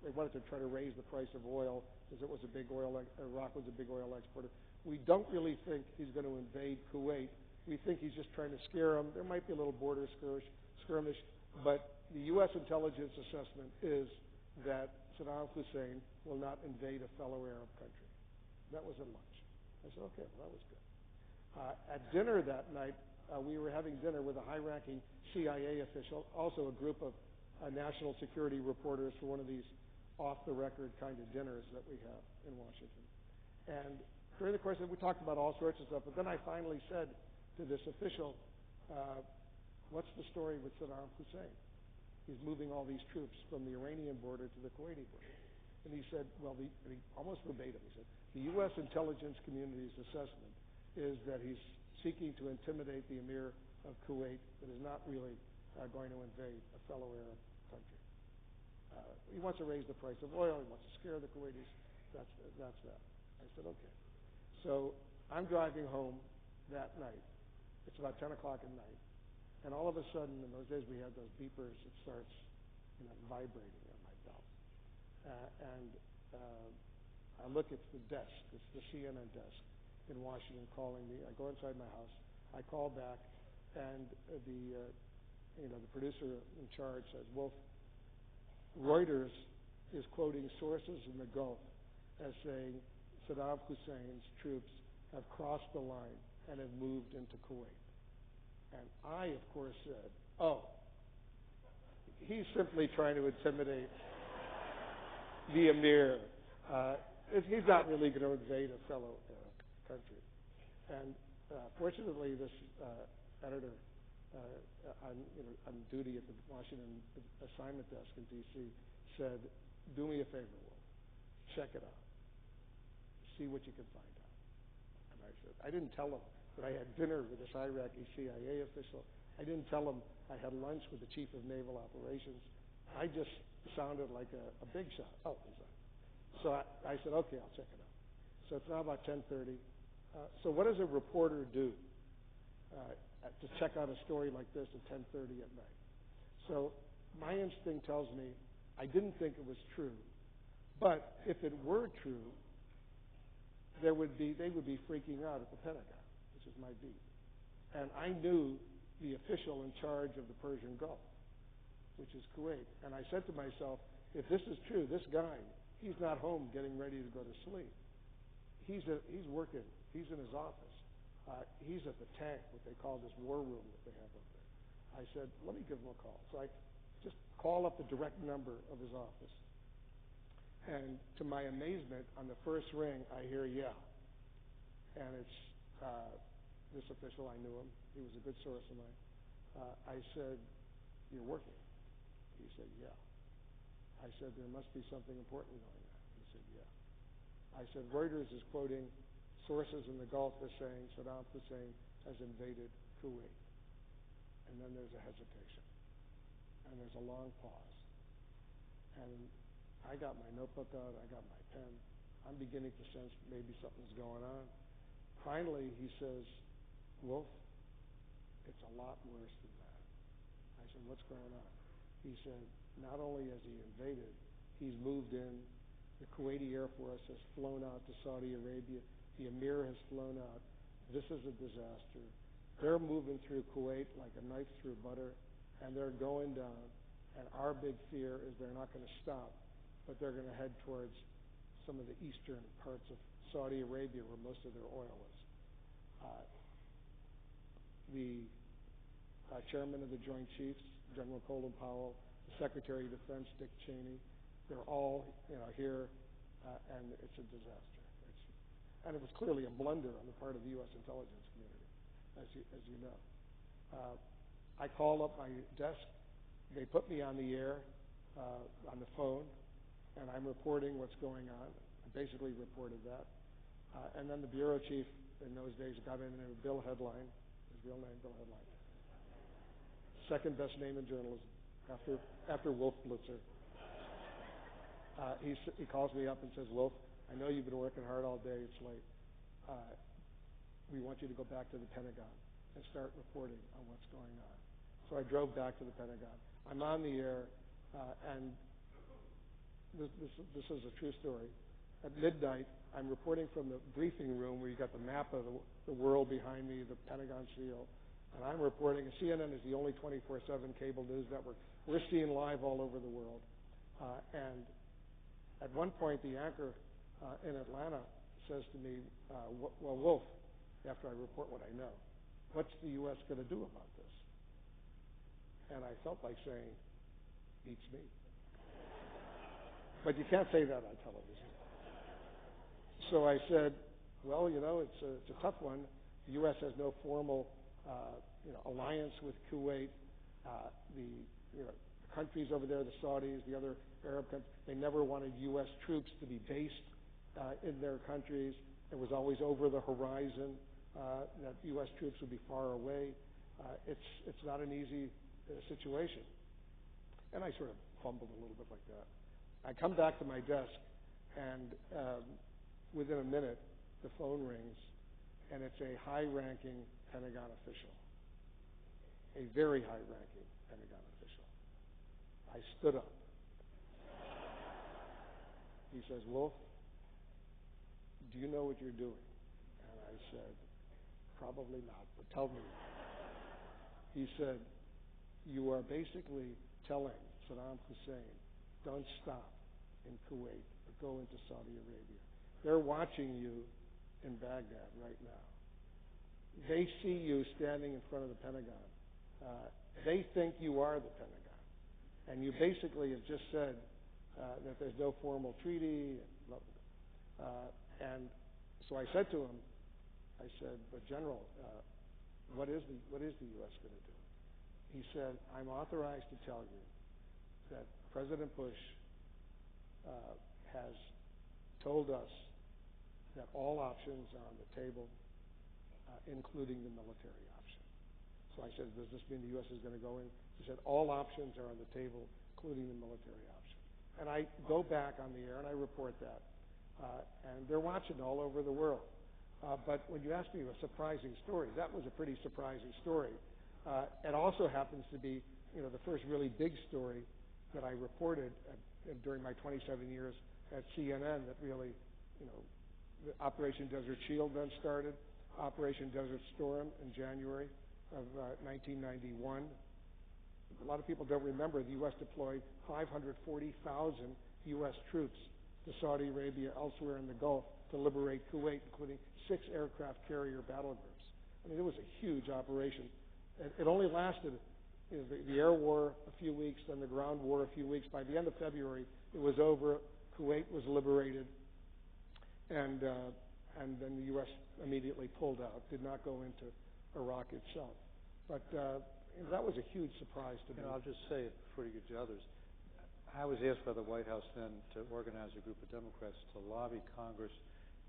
they wanted to try to raise the price of oil because Iraq was a big oil exporter. We don't really think he's going to invade Kuwait. We think he's just trying to scare them. There might be a little border skirmish, but the U.S. intelligence assessment is that Saddam Hussein will not invade a fellow Arab country. That was at lunch. I said, okay, well, that was good. At dinner that night, we were having dinner with a high-ranking CIA official, also a group of national security reporters for one of these off-the-record kind of dinners that we have in Washington. And during the course of it, we talked about all sorts of stuff, but then I finally said to this official, what's the story with Saddam Hussein? He's moving all these troops from the Iranian border to the Kuwaiti border. And he said, almost verbatim, he said, the U.S. intelligence community's assessment is that he's seeking to intimidate the Emir of Kuwait, but is not really going to invade a fellow Arab country. He wants to raise the price of oil. He wants to scare the Kuwaitis. That's that. I said, okay. So I'm driving home that night. It's about 10 o'clock at night. And all of a sudden, in those days we had those beepers. It starts vibrating on my belt. I look, it's the desk. It's the CNN desk in Washington calling me. I go inside my house. I call back, and the producer in charge says, Wolf, Reuters is quoting sources in the Gulf as saying Saddam Hussein's troops have crossed the line and have moved into Kuwait. And I, of course, said, oh, he's simply trying to intimidate the Emir. He's not really going to invade a fellow country. And fortunately, this editor on duty at the Washington assignment desk in D.C. said, do me a favor, Wolf. Check it out. See what you can find out. And I said, I didn't tell him that I had dinner with this Iraqi CIA official. I didn't tell him I had lunch with the chief of naval operations. I just sounded like a big shot. Oh, he's on. So I said, okay, I'll check it out. So it's now about 10:30. So what does a reporter do to check out a story like this at 10:30 at night? So my instinct tells me I didn't think it was true, but if it were true, they would be freaking out at the Pentagon, which is my beat. And I knew the official in charge of the Persian Gulf, which is Kuwait. And I said to myself, if this is true, this guy, he's not home getting ready to go to sleep. He's working. He's in his office. He's at the tank, what they call this war room that they have up there. I said, let me give him a call. So I just call up the direct number of his office. And to my amazement, on the first ring, I hear, yeah. And it's this official. I knew him. He was a good source of mine. I said, you're working? He said, yeah. I said, there must be something important going on. He said, yeah. I said, Reuters is quoting sources in the Gulf as saying Saddam Hussein has invaded Kuwait. And then there's a hesitation. And there's a long pause. And I got my notebook out. I got my pen. I'm beginning to sense maybe something's going on. Finally, he says, Wolf, it's a lot worse than that. I said, what's going on? He said, not only has he invaded, he's moved in. The Kuwaiti Air Force has flown out to Saudi Arabia. The Emir has flown out. This is a disaster. They're moving through Kuwait like a knife through butter, and they're going down. And our big fear is they're not going to stop, but they're going to head towards some of the eastern parts of Saudi Arabia where most of their oil is. The chairman of the Joint Chiefs, General Colin Powell, the Secretary of Defense, Dick Cheney, they're all here, and it's a disaster. And it was clearly a blunder on the part of the U.S. intelligence community, as you know. I call up my desk. They put me on the air, on the phone, and I'm reporting what's going on. I basically reported that. And then the bureau chief in those days got in there, Bill Headline, his real name, Bill Headline. Second best name in journalism, after Wolf Blitzer. He calls me up and says, Wolf, I know you've been working hard all day. It's late. We want you to go back to the Pentagon and start reporting on what's going on. So I drove back to the Pentagon. I'm on the air, and this is a true story. At midnight, I'm reporting from the briefing room where you got the map of the world behind me, the Pentagon seal, and I'm reporting. CNN is the only 24/7 cable news network. We're seeing live all over the world. And at one point, the anchor in Atlanta says to me, well, Wolf, after I report what I know, what's the U.S. going to do about this? And I felt like saying, beats me. But you can't say that on television. So I said, well, it's a tough one. The U.S. has no formal, alliance with Kuwait. The countries over there, the Saudis, the other Arab countries, they never wanted U.S. troops to be based in their countries. It was always over the horizon that U.S. troops would be far away. It's not an easy situation. And I sort of fumbled a little bit like that. I come back to my desk, and within a minute, the phone rings, and it's a high-ranking Pentagon official, a very high-ranking Pentagon official. I stood up. He says, Wolf, do you know what you're doing? And I said, probably not, but tell me. He said, you are basically telling Saddam Hussein, don't stop in Kuwait, but go into Saudi Arabia. They're watching you in Baghdad right now. They see you standing in front of the Pentagon. They think you are the Pentagon. And you basically have just said that there's no formal treaty. And so I said to him, but General, what is the U.S. going to do? He said, I'm authorized to tell you that President Bush has told us that all options are on the table, including the military option. So I said, does this mean the U.S. is going to go in? He said, all options are on the table, including the military option. And I go back on the air and I report that. And they're watching all over the world. But when you ask me a surprising story, that was a pretty surprising story. It also happens to be, the first really big story that I reported during my 27 years at CNN that really, Operation Desert Shield then started, Operation Desert Storm in January of 1991. A lot of people don't remember the U.S. deployed 540,000 U.S. troops to Saudi Arabia, elsewhere in the Gulf, to liberate Kuwait, including 6 aircraft carrier battle groups. I mean, it was a huge operation. It only lasted, the air war a few weeks, then the ground war a few weeks. By the end of February, it was over. Kuwait was liberated, and then the U.S. immediately pulled out, did not go into Iraq itself. But that was a huge surprise to me. I'll just say it before you get to others. I was asked by the White House then to organize a group of Democrats to lobby Congress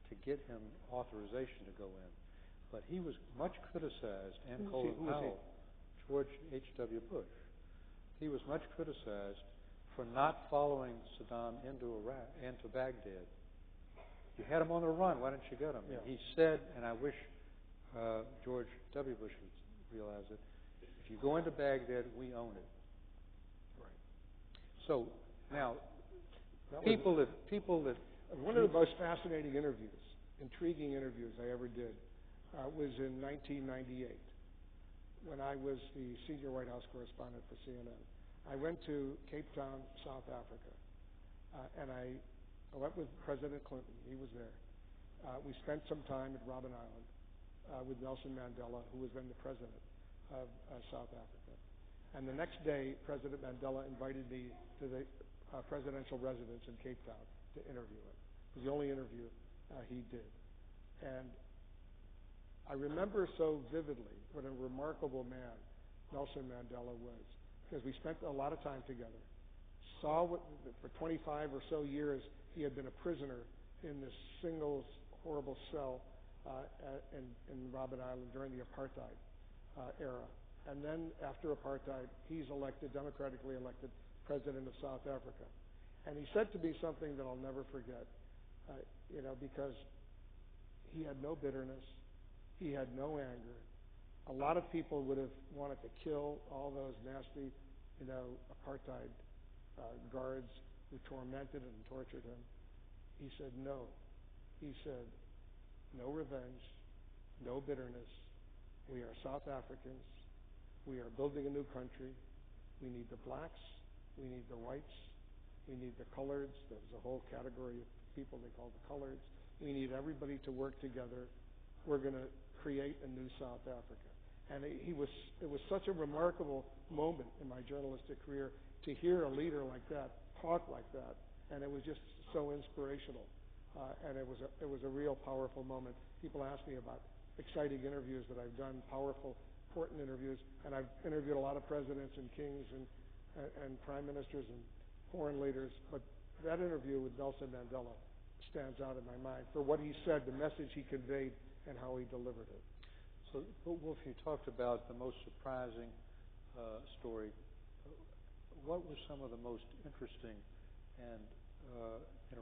to get him authorization to go in. But he was much criticized, and Colin Powell, George H.W. Bush. He was much criticized for not following Saddam into Iraq, into Baghdad. You had him on the run. Why didn't you get him? Yeah. And he said, and I wish George W. Bush would realize it, if you go into Baghdad, we own it. Right. So now, people that one of the most fascinating interviews, intriguing interviews I ever did was in 1998 when I was the senior White House correspondent for CNN. I went to Cape Town, South Africa, and I went with President Clinton. He was there. We spent some time at Robben Island with Nelson Mandela, who was then the president of South Africa. And the next day, President Mandela invited me to the presidential residence in Cape Town to interview him. It was the only interview he did. And I remember so vividly what a remarkable man Nelson Mandela was, because we spent a lot of time together, saw what, for 25 or so years, he had been a prisoner in this single horrible cell in Robben Island during the apartheid era. And then after apartheid, he's elected, democratically elected, president of South Africa. And he said to me something that I'll never forget, because he had no bitterness, he had no anger, A lot of people would have wanted to kill all those nasty, apartheid guards who tormented and tortured him. He said no. He said, no revenge, no bitterness. We are South Africans. We are building a new country. We need the blacks. We need the whites. We need the coloreds. There's a whole category of people they call the coloreds. We need everybody to work together. We're going to create a new South Africa. And it was such a remarkable moment in my journalistic career to hear a leader like that talk like that, and it was just so inspirational. And it was a real powerful moment. People ask me about exciting interviews that I've done, powerful, important interviews, and I've interviewed a lot of presidents and kings and prime ministers and foreign leaders, but that interview with Nelson Mandela stands out in my mind for what he said, the message he conveyed, and how he delivered it. So, Wolf, you talked about the most surprising story. What were some of the most interesting and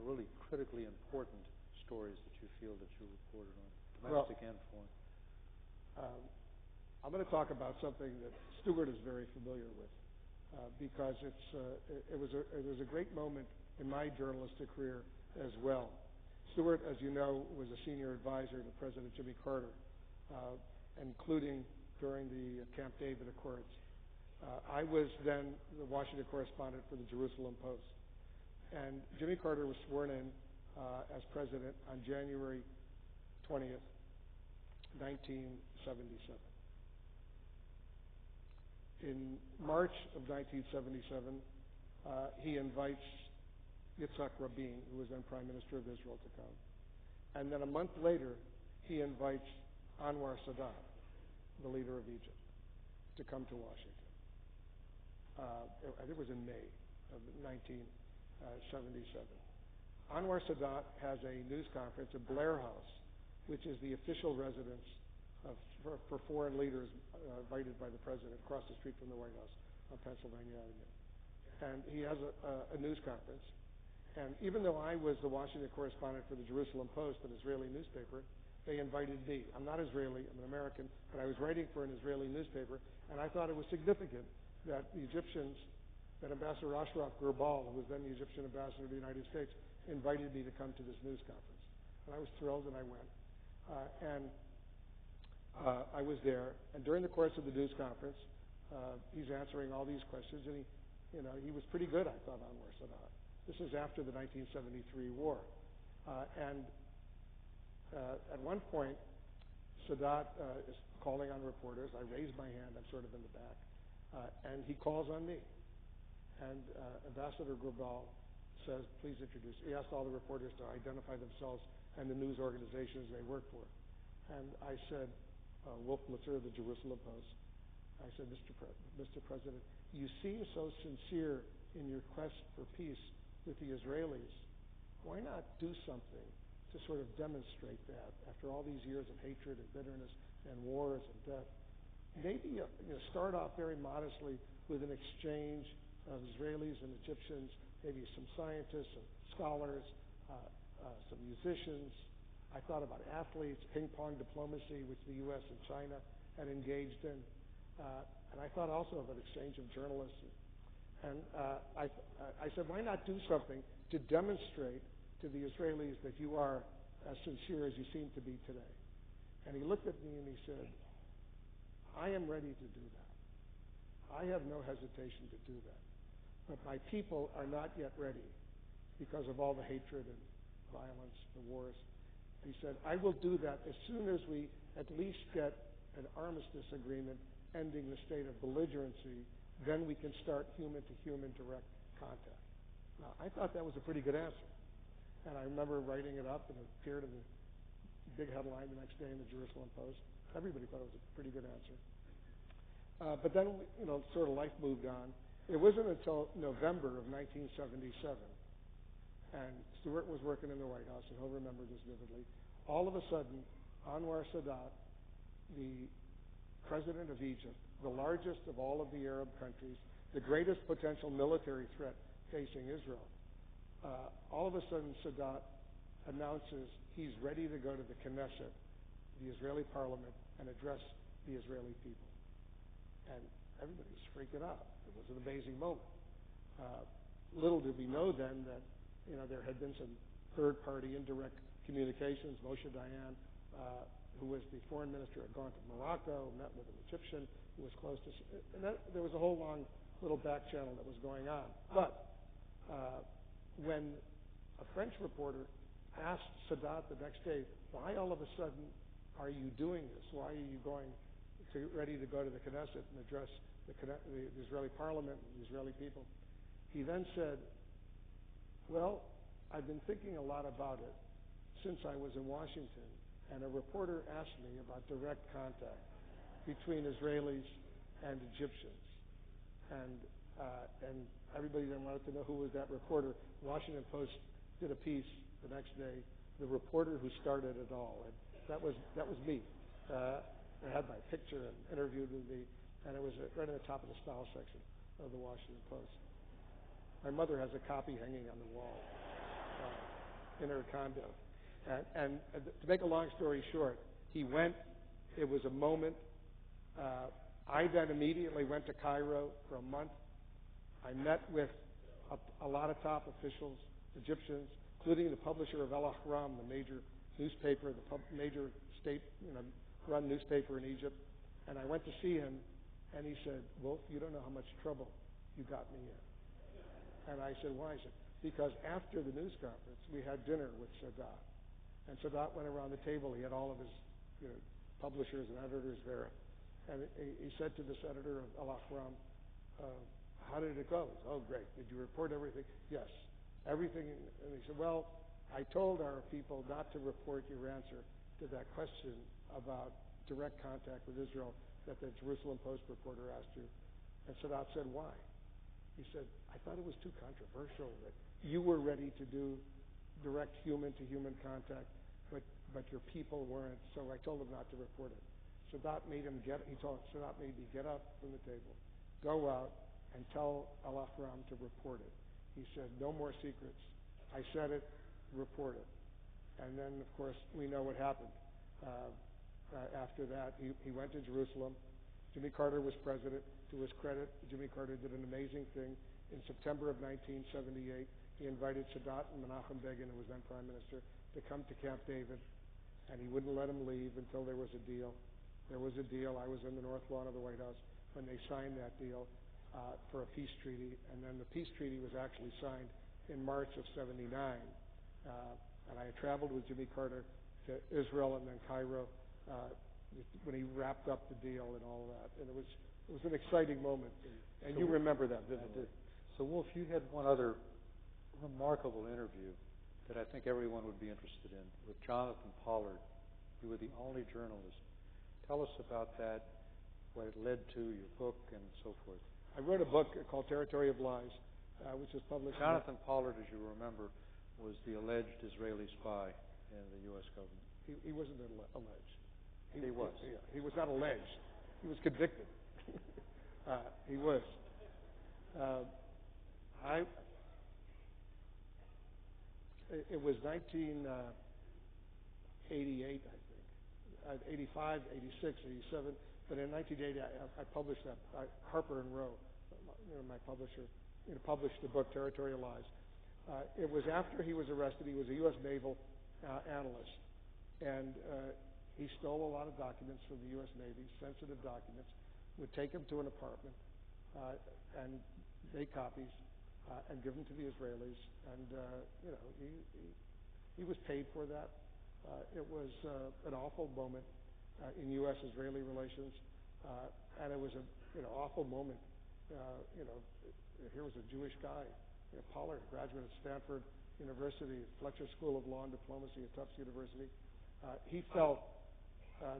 really critically important stories that you feel that you reported on, domestic and foreign? I'm going to talk about something that Stuart is very familiar with because it was a great moment in my journalistic career as well. Stuart, as you know, was a senior advisor to President Jimmy Carter, including during the Camp David Accords. I was then the Washington correspondent for the Jerusalem Post. And Jimmy Carter was sworn in as president on January 20th, 1977. In March of 1977, he invites Yitzhak Rabin, who was then Prime Minister of Israel, to come. And then a month later, he invites Anwar Sadat, the leader of Egypt, to come to Washington. I think it was in May of 1977. Anwar Sadat has a news conference at Blair House, which is the official residence for foreign leaders invited by the president across the street from the White House on Pennsylvania Avenue. And he has a news conference. And even though I was the Washington correspondent for the Jerusalem Post, an Israeli newspaper, they invited me. I'm not Israeli, I'm an American, but I was writing for an Israeli newspaper, and I thought it was significant that the Egyptians, that Ambassador Ashraf Gurbal, who was then the Egyptian ambassador to the United States, invited me to come to this news conference. And I was thrilled, and I went. I was there, and during the course of the news conference, he's answering all these questions, and he was pretty good, I thought, Anwar Sadat. This is after the 1973 war. At one point, Sadat is calling on reporters. I raise my hand. I'm sort of in the back. And he calls on me. And Ambassador Gurbal says, please introduce. He asked all the reporters to identify themselves and the news organizations they work for. And I said, Wolf Blitzer of the Jerusalem Post. I said, Mr. President, you seem so sincere in your quest for peace with the Israelis. Why not do something to sort of demonstrate that after all these years of hatred and bitterness and wars and death? Maybe start off very modestly with an exchange of Israelis and Egyptians, maybe some scientists, some scholars, some musicians. I thought about athletes, ping pong diplomacy, which the U.S. and China had engaged in. And I thought also of an exchange of journalists. And I said, why not do something to demonstrate to the Israelis that you are as sincere as you seem to be today? And he looked at me and he said, I am ready to do that. I have no hesitation to do that. But my people are not yet ready because of all the hatred and violence, the wars. He said, I will do that as soon as we at least get an armistice agreement ending the state of belligerency. Then we can start human-to-human direct contact. Now, I thought that was a pretty good answer. And I remember writing it up, and it appeared in the big headline the next day in the Jerusalem Post. Everybody thought it was a pretty good answer. But then, sort of life moved on. It wasn't until November of 1977, and Stuart was working in the White House, and he'll remember this vividly. All of a sudden, Anwar Sadat, the president of Egypt, the largest of all of the Arab countries, the greatest potential military threat facing Israel, all of a sudden Sadat announces he's ready to go to the Knesset, the Israeli parliament, and address the Israeli people. And everybody was freaking out. It was an amazing moment. Little did we know then that, there had been some third-party indirect communications. Moshe Dayan, who was the foreign minister, had gone to Morocco, met with an Egyptian who was close to... And there was a whole long little back channel that was going on. But when a French reporter asked Sadat the next day, why all of a sudden are you doing this? Why are you ready to go to the Knesset and address the Israeli parliament and the Israeli people? He then said, well, I've been thinking a lot about it since I was in Washington, and a reporter asked me about direct contact between Israelis and Egyptians. And everybody then wanted to know who was that reporter. Washington Post did a piece the next day, the reporter who started it all. And that was me. They had my picture and interviewed with me, and it was right at the top of the style section of the Washington Post. My mother has a copy hanging on the wall in her condo. And to make a long story short, he went. It was a moment. I then immediately went to Cairo for a month. I met with a lot of top officials, Egyptians, including the publisher of El Ahram, the major newspaper, major state-run newspaper in Egypt. And I went to see him, and he said, Wolf, you don't know how much trouble you got me in. And I said, why? He said, because after the news conference, we had dinner with Sadat. And Sadat went around the table. He had all of his publishers and editors there. And he said to this editor of El Ahram, how did it go? He said, oh, great. Did you report everything? Yes, everything. And he said, well, I told our people not to report your answer to that question about direct contact with Israel that the Jerusalem Post reporter asked you. And Sadat said, why? He said, I thought it was too controversial that you were ready to do direct human-to-human contact, but your people weren't, so I told him not to report it. Sadat made me get up from the table, go out, and tell El Ahram to report it. He said, no more secrets. I said it, report it. And then, of course, we know what happened. After that, he went to Jerusalem. Jimmy Carter was president. To his credit, Jimmy Carter did an amazing thing. In September of 1978, he invited Sadat and Menachem Begin, who was then prime minister, to come to Camp David, and he wouldn't let them leave until there was a deal. There was a deal. I was in the North Lawn of the White House when they signed that deal for a peace treaty, and then the peace treaty was actually signed in March of '79. And I had traveled with Jimmy Carter to Israel and then Cairo when he wrapped up the deal and all that, and it was an exciting moment, and you remember that vividly. So, Wolf, you had one other remarkable interview that I think everyone would be interested in with Jonathan Pollard. You were the only journalist. Tell us about that, what it led to, your book, and so forth. I wrote a book called Territory of Lies, which was published. Jonathan Pollard, as you remember, was the alleged Israeli spy in the U.S. government. He wasn't alleged. He was. He was not alleged. He was convicted. He was. It was 1988, I think, 85, 86, 87. But in 1980, I published that. Harper and Row, my publisher, published the book Territory of Lies. It was after he was arrested. He was a U.S. naval analyst, and he stole a lot of documents from the U.S. Navy, sensitive documents. Would take them to an apartment and make copies and give them to the Israelis. And he was paid for that. It was an awful moment in U.S.-Israeli relations, and it was an awful moment. Here was a Jewish guy, Pollard, a graduate of Stanford University, Fletcher School of Law and Diplomacy at Tufts University. He felt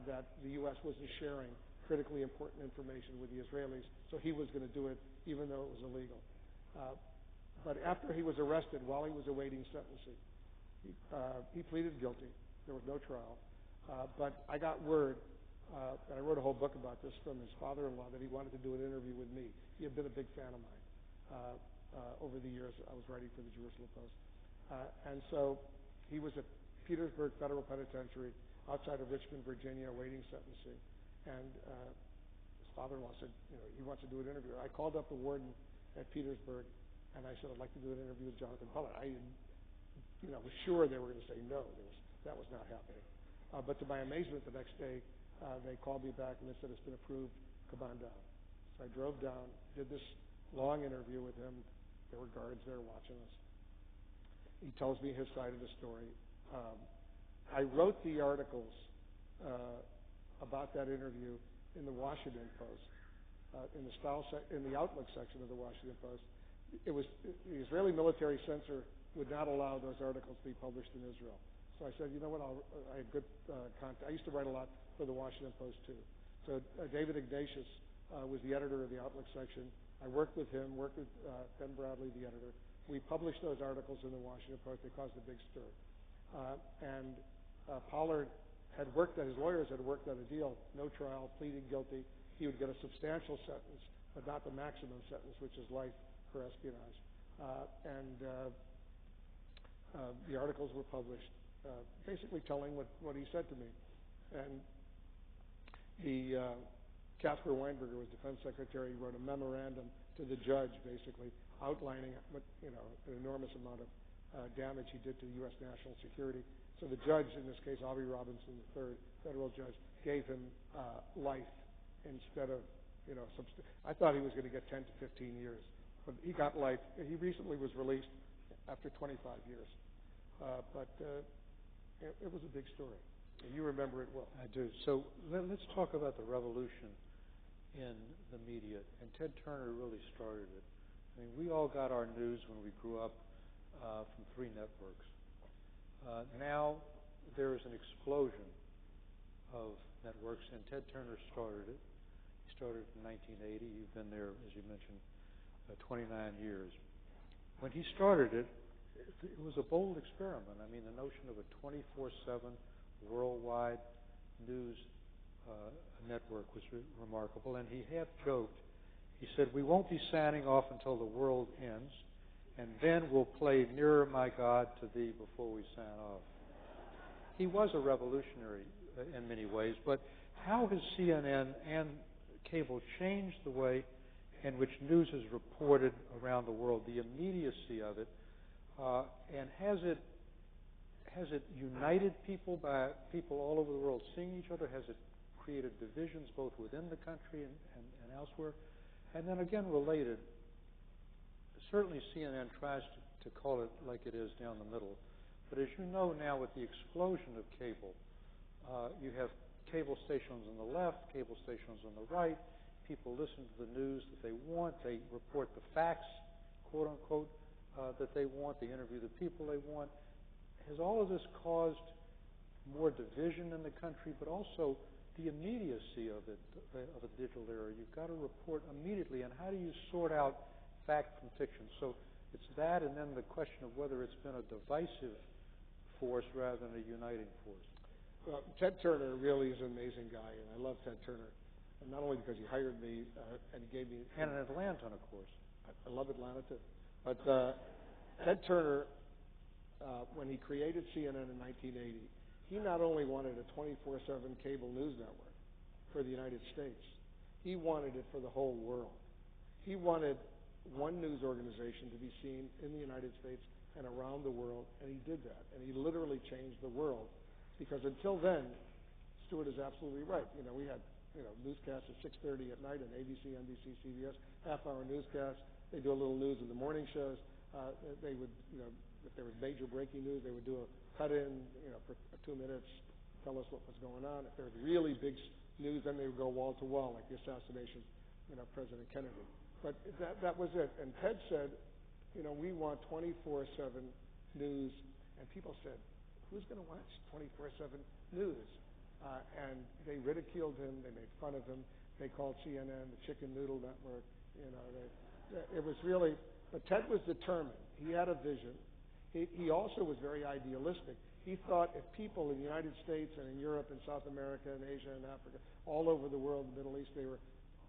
that the U.S. wasn't sharing critically important information with the Israelis, so he was going to do it even though it was illegal. But after he was arrested, while he was awaiting sentencing, he pleaded guilty. There was no trial. But I got word, and I wrote a whole book about this, from his father-in-law, that he wanted to do an interview with me. He had been a big fan of mine over the years. I was writing for the Jerusalem Post. And so he was at Petersburg Federal Penitentiary outside of Richmond, Virginia, awaiting sentencing. And his father-in-law said, he wants to do an interview. I called up the warden at Petersburg, and I said, I'd like to do an interview with Jonathan Pollard. I was sure they were going to say no. That was not happening. But to my amazement, the next day, they called me back and they said, it's been approved. Come on down. So I drove down, did this long interview with him. There were guards there watching us. He tells me his side of the story. I wrote the articles about that interview in the Washington Post, in the Outlook section of the Washington Post. The Israeli military censor would not allow those articles to be published in Israel. So I said, you know what? I had good contact. I used to write a lot for the Washington Post too. So David Ignatius was the editor of the Outlook section. I worked with him, worked with Ben Bradley, the editor. We published those articles in the Washington Post. They caused a big stir. And Pollard his lawyers had worked out a deal, no trial, pleading guilty. He would get a substantial sentence, but not the maximum sentence, which is life for espionage. The articles were published, basically telling what he said to me. And Caspar Weinberger was defense secretary. He wrote a memorandum to the judge, basically outlining an enormous amount of damage he did to the U.S. national security. So the judge, in this case, Avi Robinson III, federal judge, gave him life instead of, I thought he was going to get 10 to 15 years, but he got life. He recently was released after 25 years. But it was a big story. And you remember it well. I do. So let's talk about the revolution in the media. And Ted Turner really started it. I mean, we all got our news when we grew up from 3 networks. Now there is an explosion of networks, and Ted Turner started it. He started it in 1980. You've been there, as you mentioned, 29 years. When he started it, it was a bold experiment. I mean, the notion of a 24/7 worldwide news network was remarkable. And he half joked. He said, "We won't be signing off until the world ends, and then we'll play Nearer, My God, to Thee before we sign off." He was a revolutionary in many ways, but how has CNN and cable changed the way in which news is reported around the world, the immediacy of it, and has it united people by people all over the world seeing each other? Has it created divisions both within the country and elsewhere? And then again, related, certainly CNN tries to call it like it is down the middle. But as you know now, with the explosion of cable, you have cable stations on the left, cable stations on the right. People listen to the news that they want. They report the facts, quote unquote, that they want. They interview the people they want. Has all of this caused more division in the country, but also the immediacy of it, of a digital era? You've got to report immediately, and how do you sort out fact from fiction? So it's that, and then the question of whether it's been a divisive force rather than a uniting force. Well, Ted Turner really is an amazing guy, and I love Ted Turner. And not only because he hired me and he gave me... And in Atlanta, of course. I love Atlanta, too. But Ted Turner, when he created CNN in 1980, he not only wanted a 24/7 cable news network for the United States, he wanted it for the whole world. He wanted one news organization to be seen in the United States and around the world, and he did that. And he literally changed the world, because until then, Stuart is absolutely right. We had newscasts at 6:30 at night on ABC, NBC, CBS, half-hour newscasts. They do a little news in the morning shows. They would, if there was major breaking news, they would do a cut-in, for 2 minutes, tell us what was going on. If there was really big news, then they would go wall to wall, like the assassination, of President Kennedy. But that was it. And Ted said, we want 24/7 news. And people said, who's going to watch 24/7 news? And they ridiculed him. They made fun of him. They called CNN the Chicken Noodle Network. It was really. But Ted was determined. He had a vision. He also was very idealistic. He thought if people in the United States and in Europe and South America and Asia and Africa, all over the world, the Middle East, they were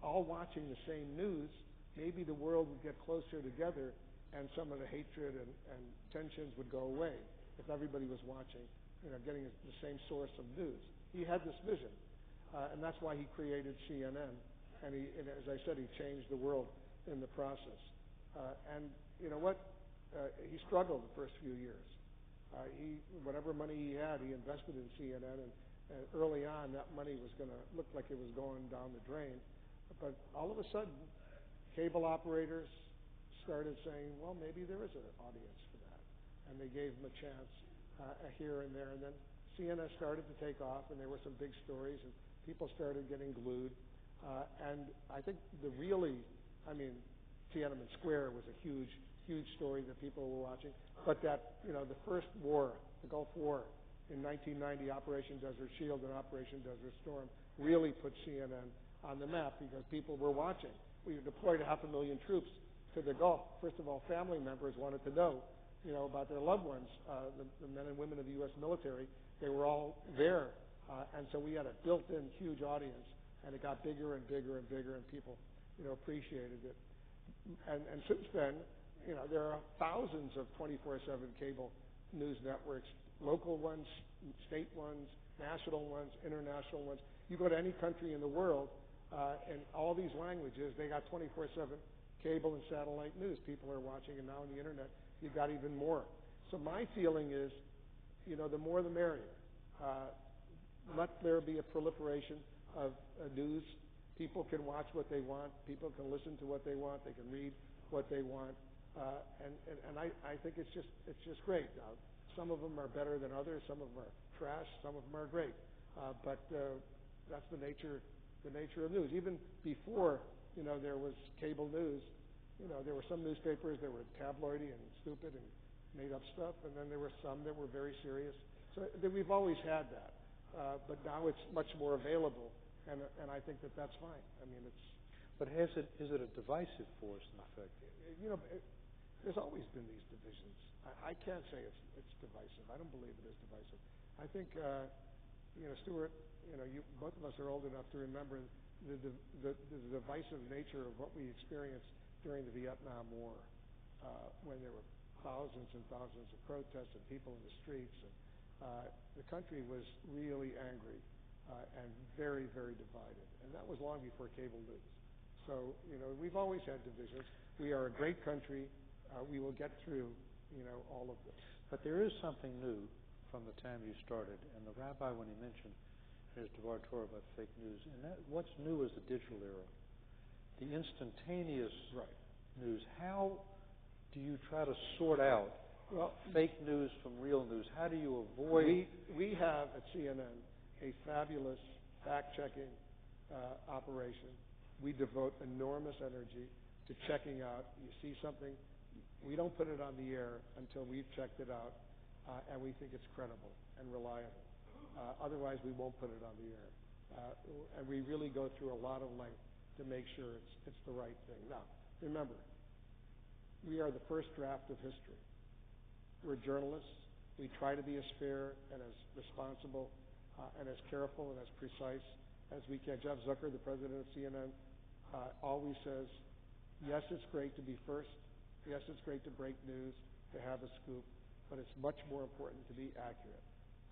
all watching the same news, maybe the world would get closer together and some of the hatred and tensions would go away if everybody was watching, getting the same source of news. He had this vision. And that's why he created CNN. And as I said, he changed the world in the process. And you know what? He struggled the first few years. Whatever money he had, he invested in CNN, and early on, that money was going to look like it was going down the drain. But all of a sudden, cable operators started saying, well, maybe there is an audience for that. And they gave him a chance here and there. And then CNN started to take off, and there were some big stories, and people started getting glued. And I think Tiananmen Square was a huge, huge story that people were watching. But the first war, the Gulf War in 1990, Operation Desert Shield and Operation Desert Storm, really put CNN on the map because people were watching. We deployed 500,000 troops to the Gulf. First of all, family members wanted to know, about their loved ones, the men and women of the U.S. military. They were all there, and so we had a built-in huge audience, and it got bigger and bigger and bigger, and people, appreciated it. And since then, there are thousands of 24/7 cable news networks, local ones, state ones, national ones, international ones. You go to any country in the world, in all these languages, they got 24/7 cable and satellite news. People are watching, and now on the internet, you've got even more. So my feeling is, the more the merrier. Let there be a proliferation of news. People can watch what they want. People can listen to what they want. They can read what they want. And I think it's just great. Now, some of them are better than others. Some of them are trash. Some of them are great. But that's the nature of news. Even before there was cable news, there were some newspapers that were tabloidy and stupid and made up stuff, and then there were some that were very serious. So we've always had that, but now it's much more available, and I think that's fine. But is it a divisive force in effect? There's always been these divisions. I can't say it's divisive. I don't believe it is divisive. I think, Stuart, both of us are old enough to remember the divisive nature of what we experienced during the Vietnam War, when there were thousands and thousands of protests and people in the streets. And the country was really angry and very, very divided. And that was long before cable news. So, we've always had divisions. We are a great country. We will get through, all of this. But there is something new from the time you started. And the rabbi, when he mentioned his Devar Torah about fake news, and what's new is the digital era. The instantaneous news. How do you try to sort out fake news from real news? How do you avoid... We have at CNN a fabulous fact-checking operation. We devote enormous energy to checking out. You see something, we don't put it on the air until we've checked it out and we think it's credible and reliable. Otherwise, we won't put it on the air. And we really go through a lot of length to make sure it's the right thing. Now, remember, we are the first draft of history. We're journalists. We try to be as fair and as responsible and as careful and as precise as we can. Jeff Zucker, the president of CNN, always says, yes, it's great to be first. Yes, it's great to break news, to have a scoop, but it's much more important to be accurate.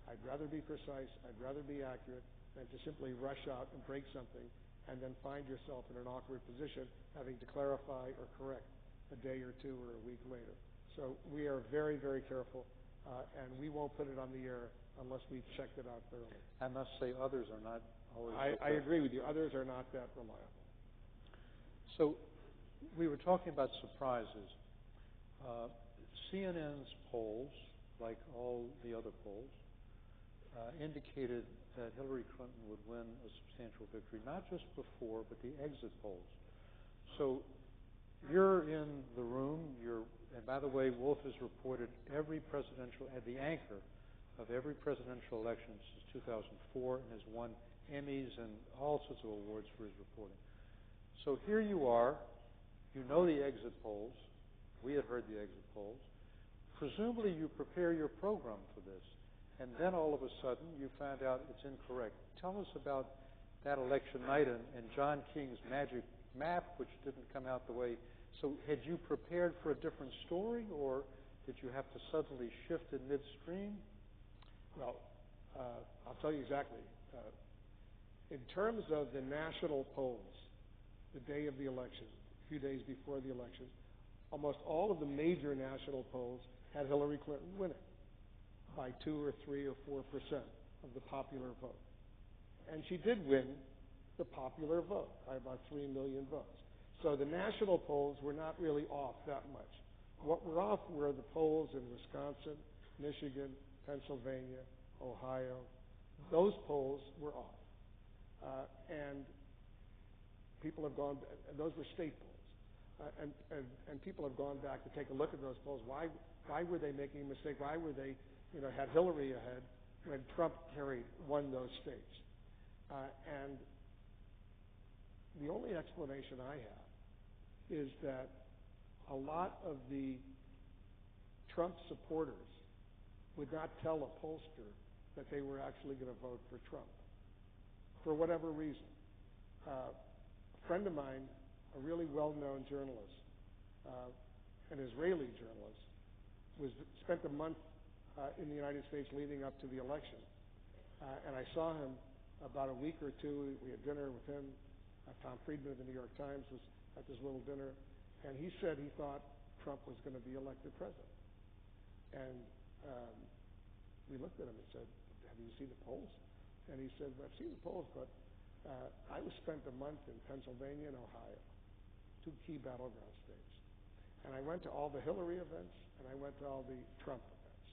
I'd rather be precise, I'd rather be accurate than to simply rush out and break something and then find yourself in an awkward position having to clarify or correct a day or two or a week later. So we are very, very careful, and we won't put it on the air unless we've checked it out thoroughly. I must say others are not always... I agree with you. Others are not that reliable. So we were talking about surprises. CNN's polls, like all the other polls, indicated that Hillary Clinton would win a substantial victory, not just before, but the exit polls. So you're in the room, and by the way, Wolf has reported the anchor of every presidential election since 2004 and has won Emmys and all sorts of awards for his reporting. So here you are, you know the exit polls. We had heard the exit polls. Presumably you prepare your program for this, and then all of a sudden you find out it's incorrect. Tell us about that election night and John King's magic map, which didn't come out the way. So had you prepared for a different story, or did you have to suddenly shift in midstream? Well, I'll tell you exactly. In terms of the national polls, the day of the election, a few days before the election, almost all of the major national polls had Hillary Clinton winning by 2 or 3 or 4% of the popular vote. And she did win the popular vote by about 3 million votes. So the national polls were not really off that much. What were off were the polls in Wisconsin, Michigan, Pennsylvania, Ohio. Those polls were off. And people have gone, and those were state polls. And people have gone back to take a look at those polls. Why were they making a mistake? Why were they, had Hillary ahead when Trump won those states? And the only explanation I have is that a lot of the Trump supporters would not tell a pollster that they were actually going to vote for Trump for whatever reason. A friend of mine, a really well-known journalist, an Israeli journalist, spent a month in the United States leading up to the election. And I saw him about a week or two. We had dinner with him. Tom Friedman of the New York Times was at this little dinner. And he said he thought Trump was going to be elected president. And we looked at him and said, have you seen the polls? And he said, well, I've seen the polls, but I spent a month in Pennsylvania and Ohio, 2 key battleground states. And I went to all the Hillary events, and I went to all the Trump events.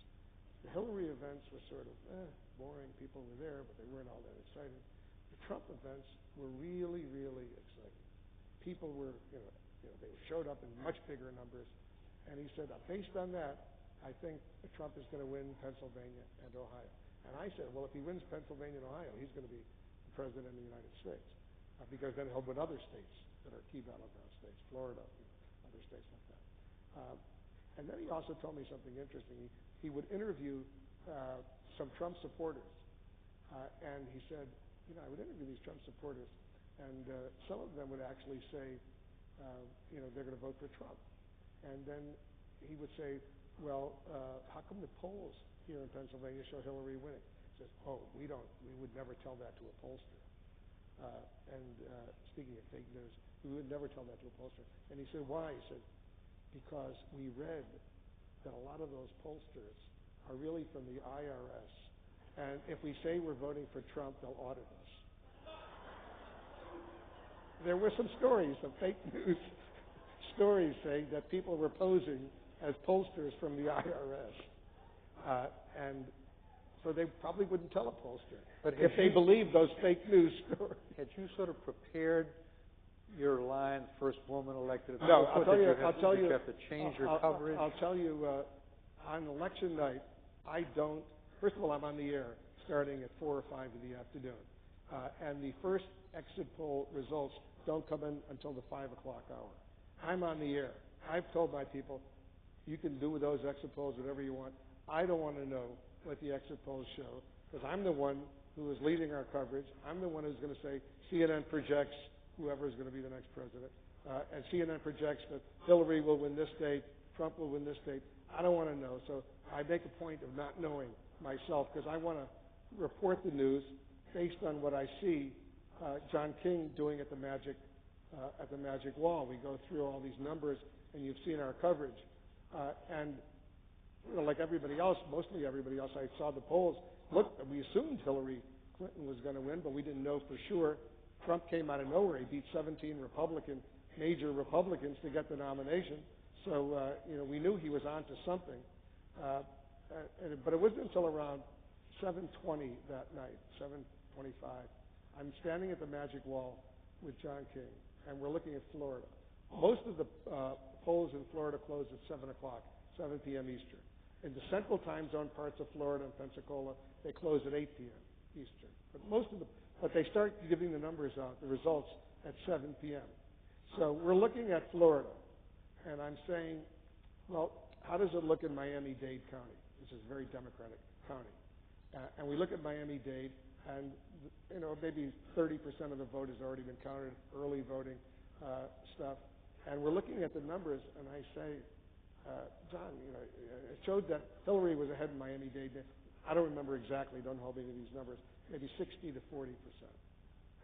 The Hillary events were sort of boring. People were there, but they weren't all that excited. The Trump events were really, really exciting. People were, they showed up in much bigger numbers. And he said, based on that, I think Trump is going to win Pennsylvania and Ohio. And I said, well, if he wins Pennsylvania and Ohio, he's going to be the president of the United States. Because then he'll win other states that are key battleground states, Florida, other states like that. And then he also told me something interesting. He would interview some Trump supporters. And he said, I would interview these Trump supporters, and some of them would actually say, they're going to vote for Trump. And then he would say, well, how come the polls here in Pennsylvania show Hillary winning? He says, we would never tell that to a pollster. Speaking of fake news, we would never tell that to a pollster. And he said, why? He said, because we read that a lot of those pollsters are really from the IRS. And if we say we're voting for Trump, they'll audit us. There were some stories, some fake news stories saying that people were posing as pollsters from the IRS. And so they probably wouldn't tell a pollster if they believed those fake news stories. Had you sort of prepared your line, first woman elected? No, I'll tell you. You have to change your coverage? I'll tell you, on election night, I don't. First of all, I'm on the air starting at 4 or 5 in the afternoon. And the first exit poll results don't come in until the 5 o'clock hour. I'm on the air. I've told my people, you can do with those exit polls whatever you want. I don't want to know what the exit polls show, because I'm the one who is leading our coverage. I'm the one who's going to say CNN projects whoever is going to be the next president. And CNN projects that Hillary will win this state, Trump will win this state. I don't want to know. So I make a point of not knowing myself, because I want to report the news based on what I see John King doing at the Magic Wall. We go through all these numbers, and you've seen our coverage. And like everybody else, mostly everybody else, I saw the polls. Look, we assumed Hillary Clinton was going to win, but we didn't know for sure. Trump came out of nowhere. He beat 17 major Republicans to get the nomination. So, we knew he was on to something. But it wasn't until around 7:20 that night, 7:25. I'm standing at the Magic Wall with John King, and we're looking at Florida. Most of the polls in Florida close at 7 o'clock, 7 p.m. Eastern. In the central time zone parts of Florida and Pensacola, they close at 8 p.m. Eastern. But they start giving the numbers out, the results, at 7 p.m. So we're looking at Florida, and I'm saying, well, how does it look in Miami-Dade County, which is a very Democratic county? And we look at Miami-Dade, and maybe 30% of the vote has already been counted, early voting stuff. And we're looking at the numbers, and I say, John, it showed that Hillary was ahead in Miami-Dade. I don't remember exactly, don't hold me to these numbers, maybe 60 to 40%.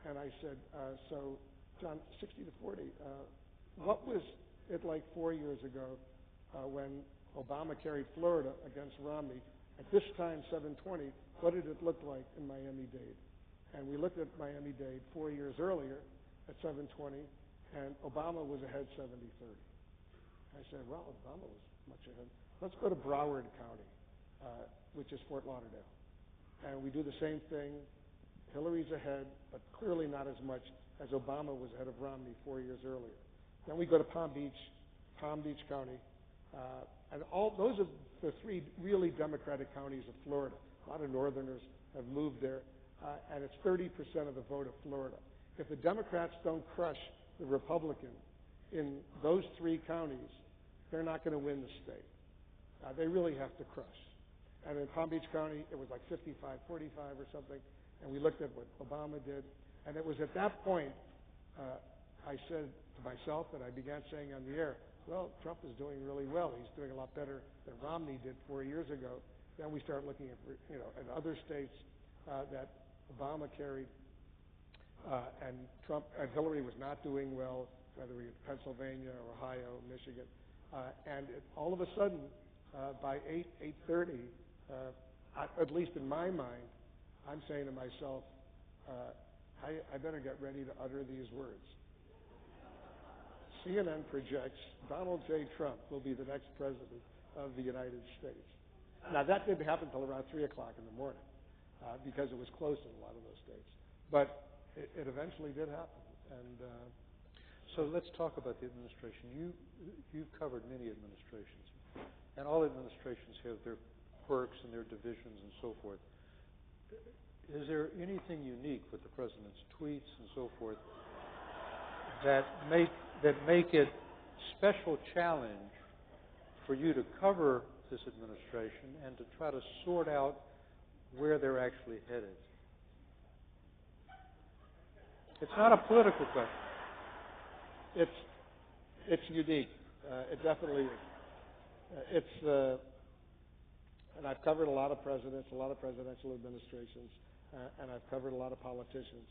And I said, so, John, 60 to 40, what was it like 4 years ago when Obama carried Florida against Romney? At this time, 720, what did it look like in Miami-Dade? And we looked at Miami-Dade 4 years earlier at 720, and Obama was ahead 70-30. I said, well, Obama was much ahead. Let's go to Broward County, which is Fort Lauderdale. And we do the same thing. Hillary's ahead, but clearly not as much as Obama was ahead of Romney 4 years earlier. Then we go to Palm Beach County, and all those are the three really Democratic counties of Florida. A lot of Northerners have moved there, and it's 30% of the vote of Florida. If the Democrats don't crush the Republican in those three counties, they're not going to win the state. They really have to crush. And in Palm Beach County, it was like 55-45 or something, and we looked at what Obama did. And it was at that point I said to myself, and I began saying on the air, well, Trump is doing really well. He's doing a lot better than Romney did 4 years ago. Then we start looking at, at other states that Obama carried, and Trump and Hillary was not doing well, whether we had Pennsylvania, Ohio, Michigan, and all of a sudden, by 8:30, at least in my mind, I'm saying to myself, I better get ready to utter these words. CNN projects Donald J. Trump will be the next president of the United States. Now, that didn't happen until around 3 o'clock in the morning because it was close in a lot of those states. But it eventually did happen. And so let's talk about the administration. You've covered many administrations, and all administrations have their quirks and their divisions and so forth. Is there anything unique with the president's tweets and so forth that make it special challenge for you to cover this administration and to try to sort out where they're actually headed? It's not a political question. It's unique. It definitely is. And I've covered a lot of presidents, a lot of presidential administrations, and I've covered a lot of politicians.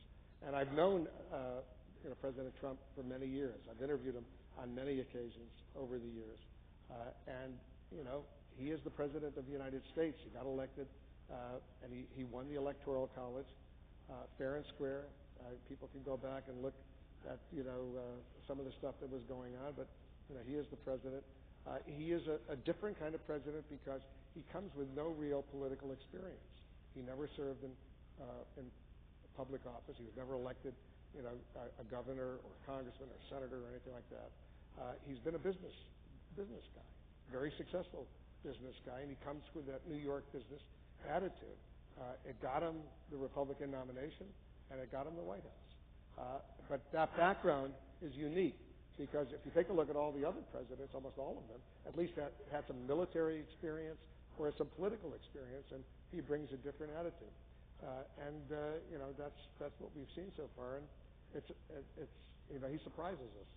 And I've known President Trump for many years. I've interviewed him on many occasions over the years. And he is the president of the United States. He got elected, and he won the Electoral College, fair and square. People can go back and look at, some of the stuff that was going on, but, he is the president. He is a different kind of president because he comes with no real political experience. He never served in public office. He was never elected, a governor or congressman or senator or anything like that. He's been a business guy, very successful business guy, and he comes with that New York business attitude. It got him the Republican nomination, and it got him the White House. But that background is unique because if you take a look at all the other presidents, almost all of them, at least had some military experience or some political experience, and he brings a different attitude. That's what we've seen so far, and it's he surprises us.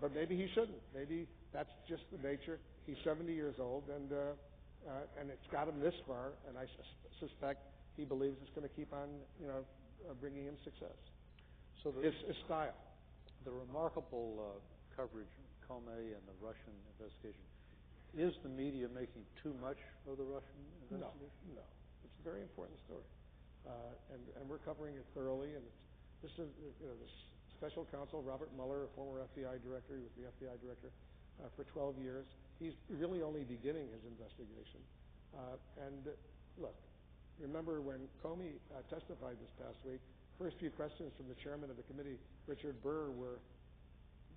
But maybe he shouldn't. Maybe that's just the nature. He's 70 years old, and it's got him this far, and I suspect he believes it's going to keep on, bringing him success. So his style. The remarkable coverage of Comey and the Russian investigation. Is the media making too much of the Russian investigation? No. It's a very important story, and we're covering it thoroughly. And this is, this special counsel Robert Mueller, a former FBI director. He was the FBI director for 12 years. He's really only beginning his investigation. And look, remember when Comey testified this past week? First few questions from the chairman of the committee, Richard Burr, were: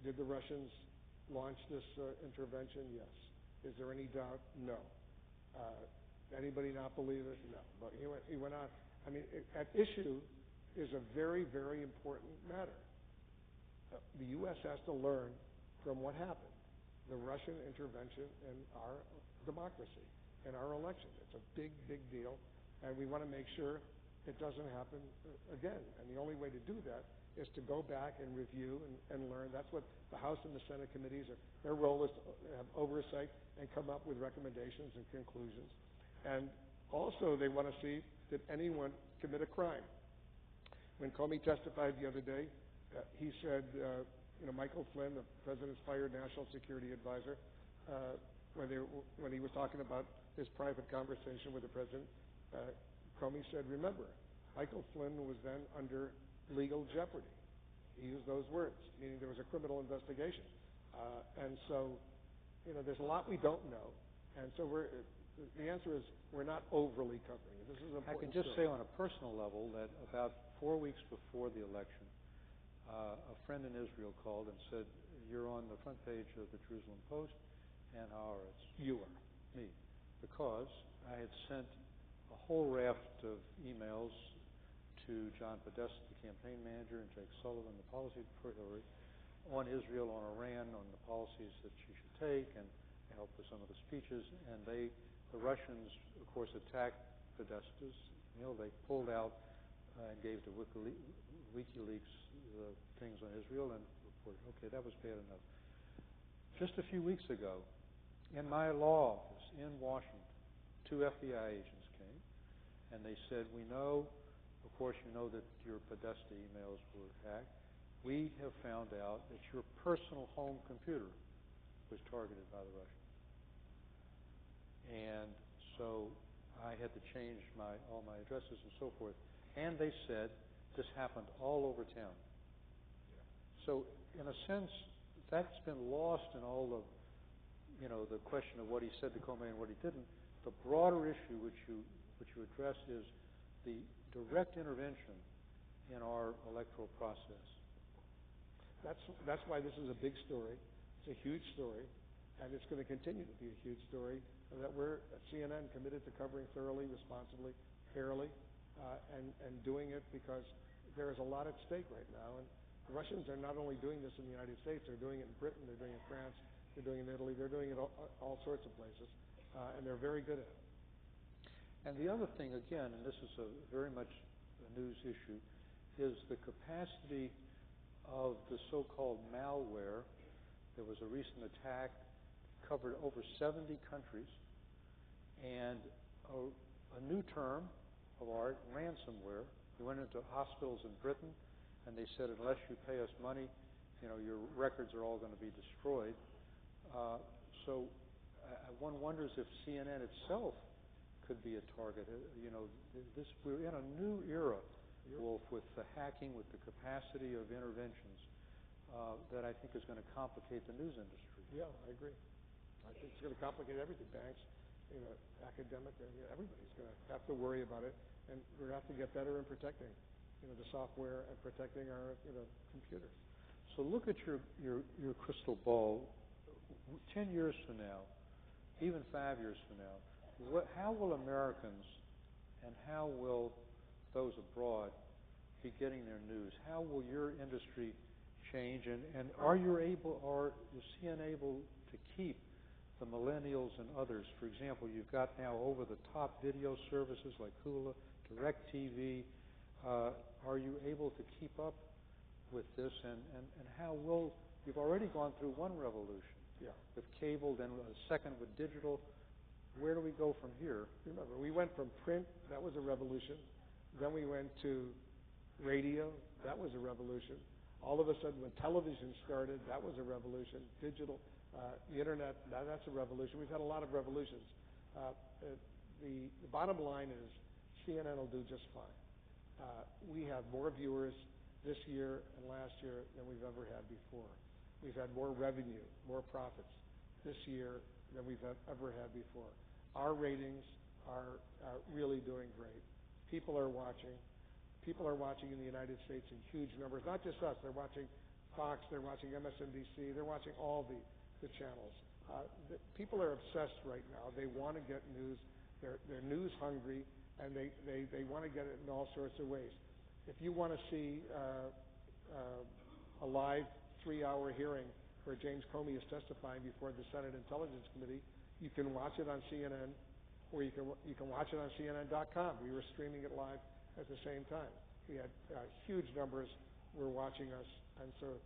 did the Russians launch this intervention? Yes. Is there any doubt? No. Anybody not believe it? No. But he went on. I mean, at issue is a very, very important matter. The U.S. has to learn from what happened, the Russian intervention in our democracy, in our election. It's a big, big deal, and we want to make sure it doesn't happen again. And the only way to do that is to go back and review and learn. That's what the House and the Senate committees are. Their role is to have oversight and come up with recommendations and conclusions. And also they want to see, did anyone commit a crime? When Comey testified the other day, he said, Michael Flynn, the president's fired national security advisor, when he was talking about his private conversation with the president, Comey said, remember, Michael Flynn was then under legal jeopardy. He used those words, meaning there was a criminal investigation. And so, there's a lot we don't know. And so the answer is we're not overly covering it. This is an important I can just story. say on a personal level that about 4 weeks before the election, a friend in Israel called and said, you're on the front page of the Jerusalem Post and Haaretz. You are. Me. Because I had sent a whole raft of emails to John Podesta, the campaign manager, and Jake Sullivan, the policy for Hillary, on Israel, on Iran, on the policies that she should take, and help with some of the speeches. And the Russians, of course, attacked Podesta's. They pulled out and gave to WikiLeaks the things on Israel and reported, okay, that was bad enough. Just a few weeks ago, in my law office in Washington, 2 FBI agents came, and they said, we know, of course, you know that your Podesta emails were hacked. We have found out that your personal home computer was targeted by the Russians. And so I had to change all my addresses and so forth. And they said this happened all over town. So in a sense, that's been lost in all of, the question of what he said to Comey and what he didn't. The broader issue which you address is the direct intervention in our electoral process. That's why this is a big story. It's a huge story, and it's going to continue to be a huge story that we're at CNN committed to covering thoroughly, responsibly, fairly, and doing it because there is a lot at stake right now. And the Russians are not only doing this in the United States, they're doing it in Britain, they're doing it in France, they're doing it in Italy, they're doing it all sorts of places, and they're very good at it. And the other thing, again, and this is very much a news issue, is the capacity of the so-called malware. There was a recent attack, covered over 70 countries, and a new term of art, ransomware. We went into hospitals in Britain, and they said, unless you pay us money, your records are all going to be destroyed. So one wonders if CNN itself could be a target. We're in a new era, Wolf, with the hacking, with the capacity of interventions that I think is going to complicate the news industry. Yeah, I agree. I think it's going to complicate everything. Banks, academic, everybody's going to have to worry about it, and we're going to have to get better in protecting, the software and protecting our, computers. So look at your crystal ball. 10 years from now, even 5 years from now, how will Americans and how will those abroad be getting their news? How will your industry change? And is CNN able to keep the millennials and others? For example, you've got now over-the-top video services like Hulu, DirecTV. Are you able to keep up with this? And how will you've already gone through one revolution with cable, then a second with digital. Where do we go from here? Remember, we went from print, that was a revolution. Then we went to radio, that was a revolution. All of a sudden, when television started, that was a revolution. Digital, the internet, that's a revolution. We've had a lot of revolutions. The bottom line is CNN will do just fine. We have more viewers this year and last year than we've ever had before. We've had more revenue, more profits this year than we've ever had before. Our ratings are really doing great. People are watching. People are watching in the United States in huge numbers. Not just us. They're watching Fox. They're watching MSNBC. They're watching all the channels. People are obsessed right now. They want to get news. They're news hungry, and they want to get it in all sorts of ways. If you want to see a live 3-hour hearing where James Comey is testifying before the Senate Intelligence Committee, you can watch it on CNN, or you can watch it on CNN.com. We were streaming it live at the same time. We had huge numbers were watching us, and so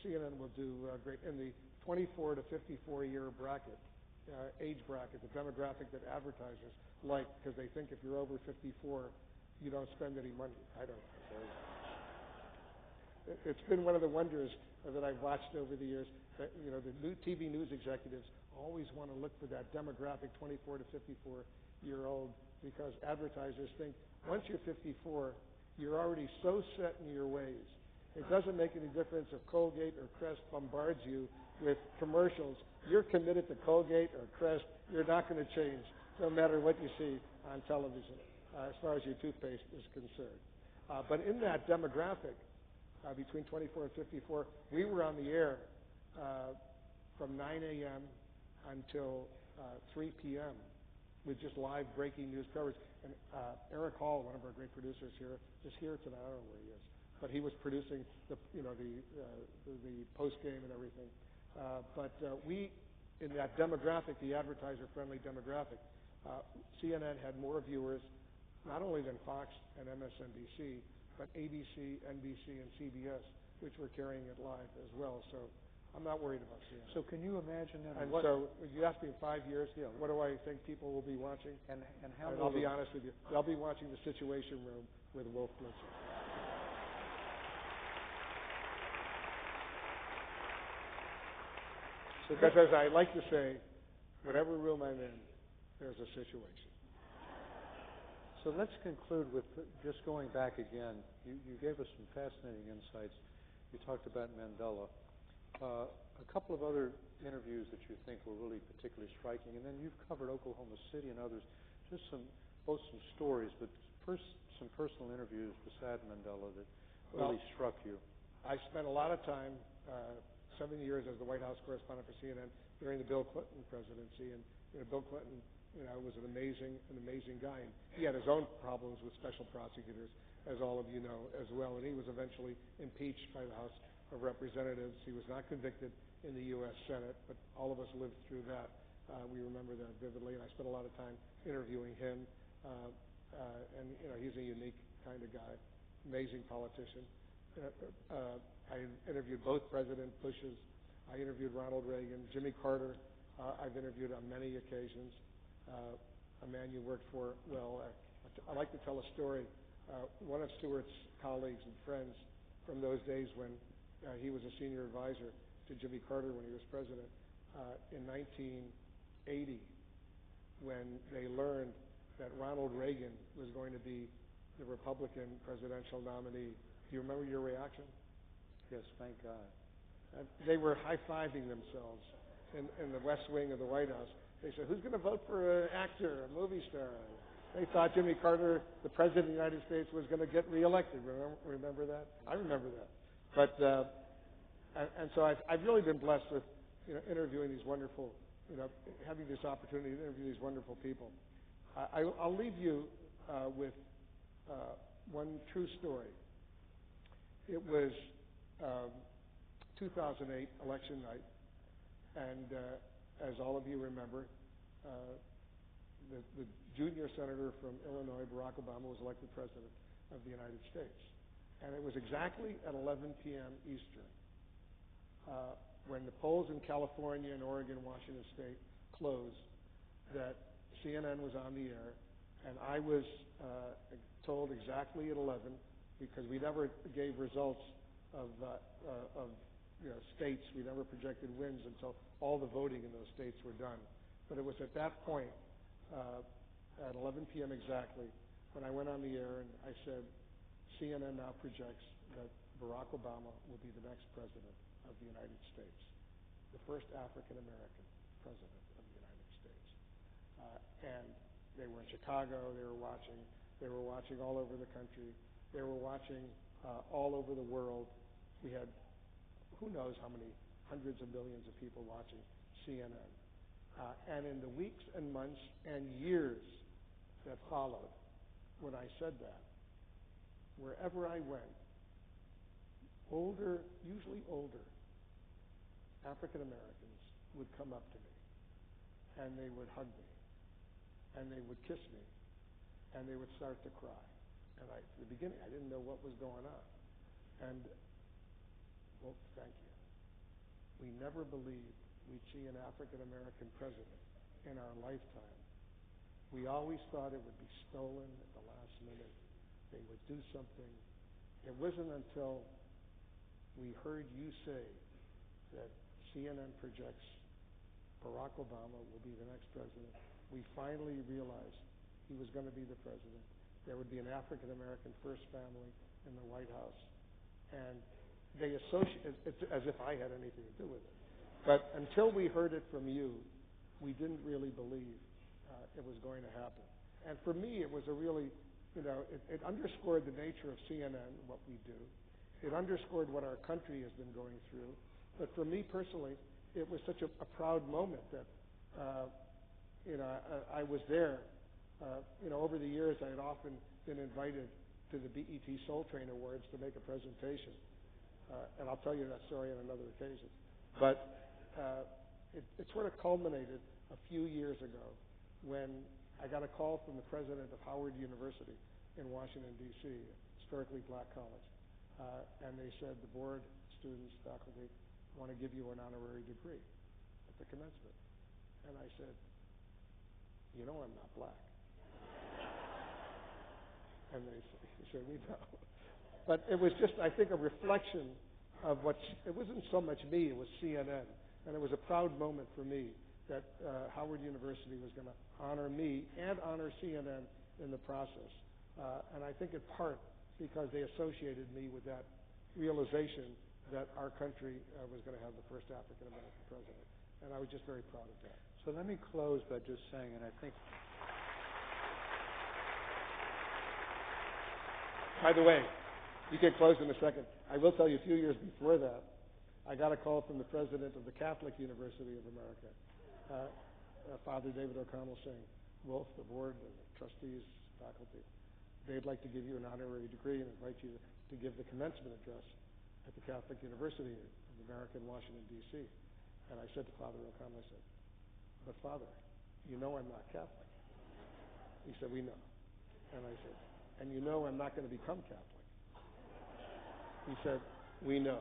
CNN will do great. In the 24 to 54-year bracket, age bracket, the demographic that advertisers like, because they think if you're over 54, you don't spend any money. I don't know. it's been one of the wonders that I've watched over the years. That, the new TV news executives always want to look for that demographic 24 to 54-year-old because advertisers think once you're 54, you're already so set in your ways. It doesn't make any difference if Colgate or Crest bombards you with commercials. You're committed to Colgate or Crest. You're not going to change, no matter what you see on television, as far as your toothpaste is concerned. But in that demographic, between 24 and 54, we were on the air from 9 a.m. until 3 p.m. with just live breaking news coverage. And Eric Hall, one of our great producers here, is here tonight. I don't know where he is, but he was producing the post game and everything. But we, in that demographic, the advertiser-friendly demographic, CNN had more viewers, not only than Fox and MSNBC, but ABC, NBC, and CBS, which were carrying it live as well. So I'm not worried about CNN. So can you imagine then? And so you asked me in 5 years, what do I think people will be watching? And how? And I'll be honest with you, they'll be watching The Situation Room with Wolf Blitzer. Because as I like to say, whatever room I'm in, there's a situation. So let's conclude with just going back again. You gave us some fascinating insights. You talked about Mandela. A couple of other interviews that you think were really particularly striking, and then you've covered Oklahoma City and others. Just both some stories, but first some personal interviews beside Mandela that really struck you. I spent a lot of time, 7 years as the White House correspondent for CNN during the Bill Clinton presidency, and Bill Clinton, was an amazing guy. And he had his own problems with special prosecutors, as all of you know as well. And he was eventually impeached by the House of Representatives. He was not convicted in the U.S. Senate, but all of us lived through that. We remember that vividly, and I spent a lot of time interviewing him. And he's a unique kind of guy, amazing politician. I interviewed both President Bushes. I interviewed Ronald Reagan, Jimmy Carter. I've interviewed on many occasions. A man you worked for well. I like to tell a story. One of Stuart's colleagues and friends from those days when he was a senior advisor to Jimmy Carter when he was president in 1980, when they learned that Ronald Reagan was going to be the Republican presidential nominee. Do you remember your reaction? Yes, thank God. They were high-fiving themselves in the West Wing of the White House. They said, who's going to vote for an actor, a movie star? They thought Jimmy Carter, the President of the United States, was going to get reelected. Remember that? I remember that. But and so I've really been blessed with interviewing these wonderful, having this opportunity to interview these wonderful people. I'll leave you with one true story. It was 2008 election night, and as all of you remember, the junior senator from Illinois, Barack Obama, was elected president of the United States. And it was exactly at 11 p.m. Eastern, when the polls in California and Oregon, Washington State closed, that CNN was on the air, and I was told exactly at 11, because we never gave results of states. We never projected wins until all the voting in those states were done. But it was at that point, at 11 p.m. exactly, when I went on the air and I said, CNN now projects that Barack Obama will be the next president of the United States, the first African-American president of the United States. And they were in Chicago, they were watching all over the country, they were watching all over the world. We had who knows how many hundreds of millions of people watching CNN. And in the weeks and months and years that followed, when I said that, wherever I went, usually older, African Americans would come up to me, and they would hug me, and they would kiss me, and they would start to cry. And at the beginning, I didn't know what was going on. And, well, thank you. We never believed we'd see an African American president in our lifetime. We always thought it would be stolen at the last minute. They would do something. It wasn't until we heard you say that CNN projects Barack Obama will be the next president, we finally realized he was going to be the president. There would be an African-American first family in the White House. And they associate it as if I had anything to do with it. But until we heard it from you, we didn't really believe it was going to happen. And for me, it was a really, it underscored the nature of CNN, what we do. It underscored what our country has been going through. But for me personally, it was such a proud moment that, I was there. Over the years, I had often been invited to the BET Soul Train Awards to make a presentation. And I'll tell you that story on another occasion. But it sort of culminated a few years ago when I got a call from the president of Howard University in Washington, D.C., a historically black college. And they said, the board, students, faculty, want to give you an honorary degree at the commencement. And I said, I'm not black. And they said, we know. But it was just, I think, a reflection of it wasn't so much me, it was CNN. And it was a proud moment for me that Howard University was going to honor me and honor CNN in the process. And I think in part because they associated me with that realization that our country was going to have the first African-American president. And I was just very proud of that. So let me close by just saying, and I think... By the way, you can close in a second. I will tell you, a few years before that, I got a call from the president of the Catholic University of America, Father David O'Connell, saying, Wolf, the board, the trustees, faculty, they'd like to give you an honorary degree and invite you to give the commencement address at the Catholic University of America in Washington, D.C. And I said to Father O'Connell, I said, but Father, I'm not Catholic. He said, we know. And I said, and I'm not going to become Catholic. He said, we know.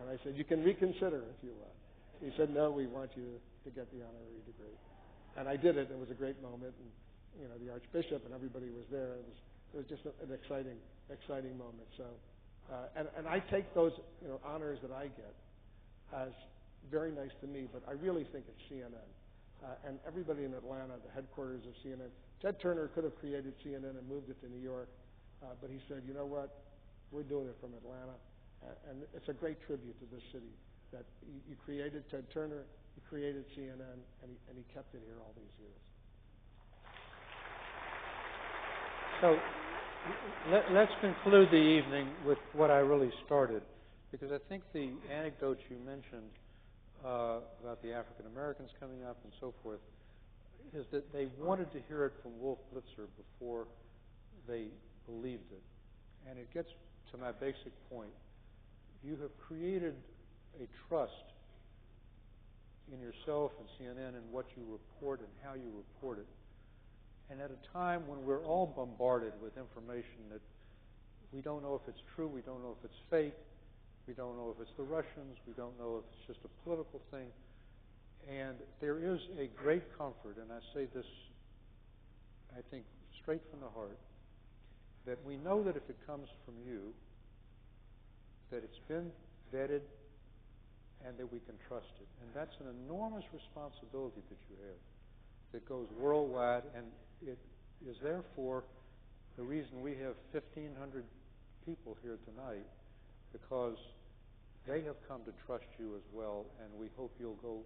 And I said, you can reconsider if you want. He said, no, we want you to get the honorary degree. And I did it. It was a great moment. And, the Archbishop and everybody was there. It was just an exciting moment. So, and I take those, honors that I get as very nice to me, but I really think it's CNN. And everybody in Atlanta, the headquarters of CNN. Ted Turner could have created CNN and moved it to New York, but he said, you know what, we're doing it from Atlanta. And it's a great tribute to this city that you created Ted Turner, you created CNN, and he kept it here all these years. So let's conclude the evening with what I really started, because I think the anecdotes you mentioned about the African Americans coming up and so forth is that they wanted to hear it from Wolf Blitzer before they believed it. And it gets to my basic point. You have created a trust in yourself and CNN and what you report and how you report it. And at a time when we're all bombarded with information that we don't know if it's true, we don't know if it's fake, we don't know if it's the Russians, we don't know if it's just a political thing. And there is a great comfort, and I say this, I think, straight from the heart, that we know that if it comes from you, that it's been vetted and that we can trust it. And that's an enormous responsibility that you have that goes worldwide, and it is therefore the reason we have 1,500 people here tonight, because they have come to trust you as well, and we hope you'll go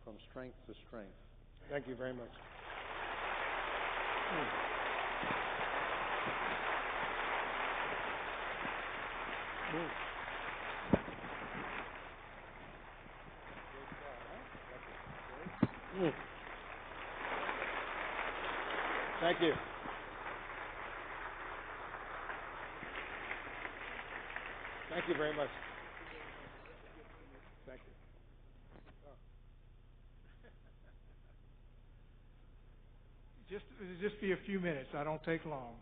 from strength to strength. Thank you very much. Thank you. Thank you very much. Thank you. It'll just be a few minutes. I don't take long.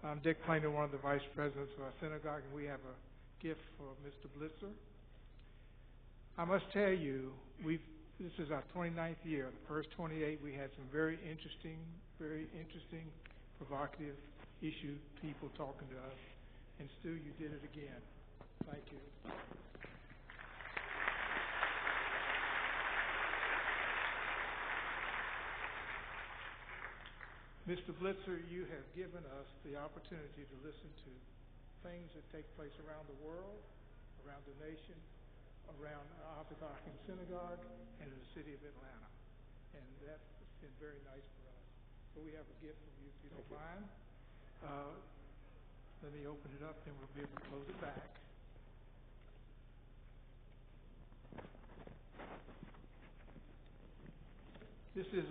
I'm Dick Plainer, one of the vice presidents of our synagogue, and we have a gift for Mr. Blitzer. I must tell you, this is our 29th year. The first 28, we had some very interesting, provocative issue people talking to us. And Stu, you did it again. Thank you. Mr. Blitzer, you have given us the opportunity to listen to things that take place around the world, around the nation, around Ahavath Achim Synagogue, and in the city of Atlanta. And that's been very nice for us. So we have a gift from you, if you don't mind. Let me open it up, and we'll be able to close it back. This is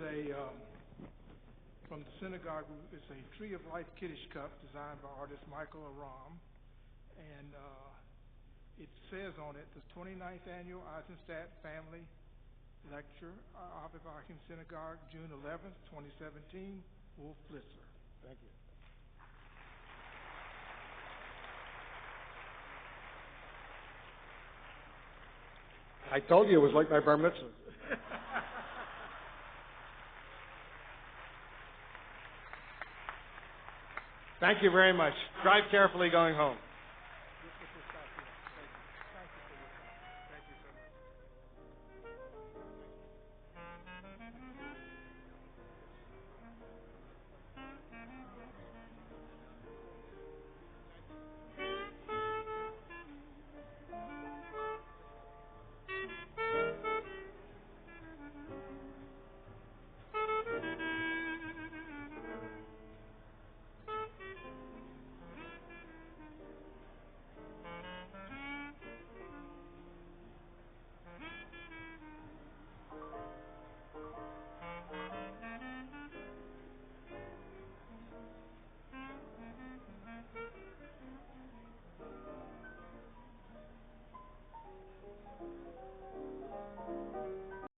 from the synagogue. It's a Tree of Life Kiddush cup designed by artist Michael Aram. And it says on it, the 29th Annual Eizenstat Family Lecture, Ahavath Achim Synagogue, June 11th, 2017, Wolf Blitzer. Thank you. I told you it was like my bar mitzvah. Thank you very much. Drive carefully going home.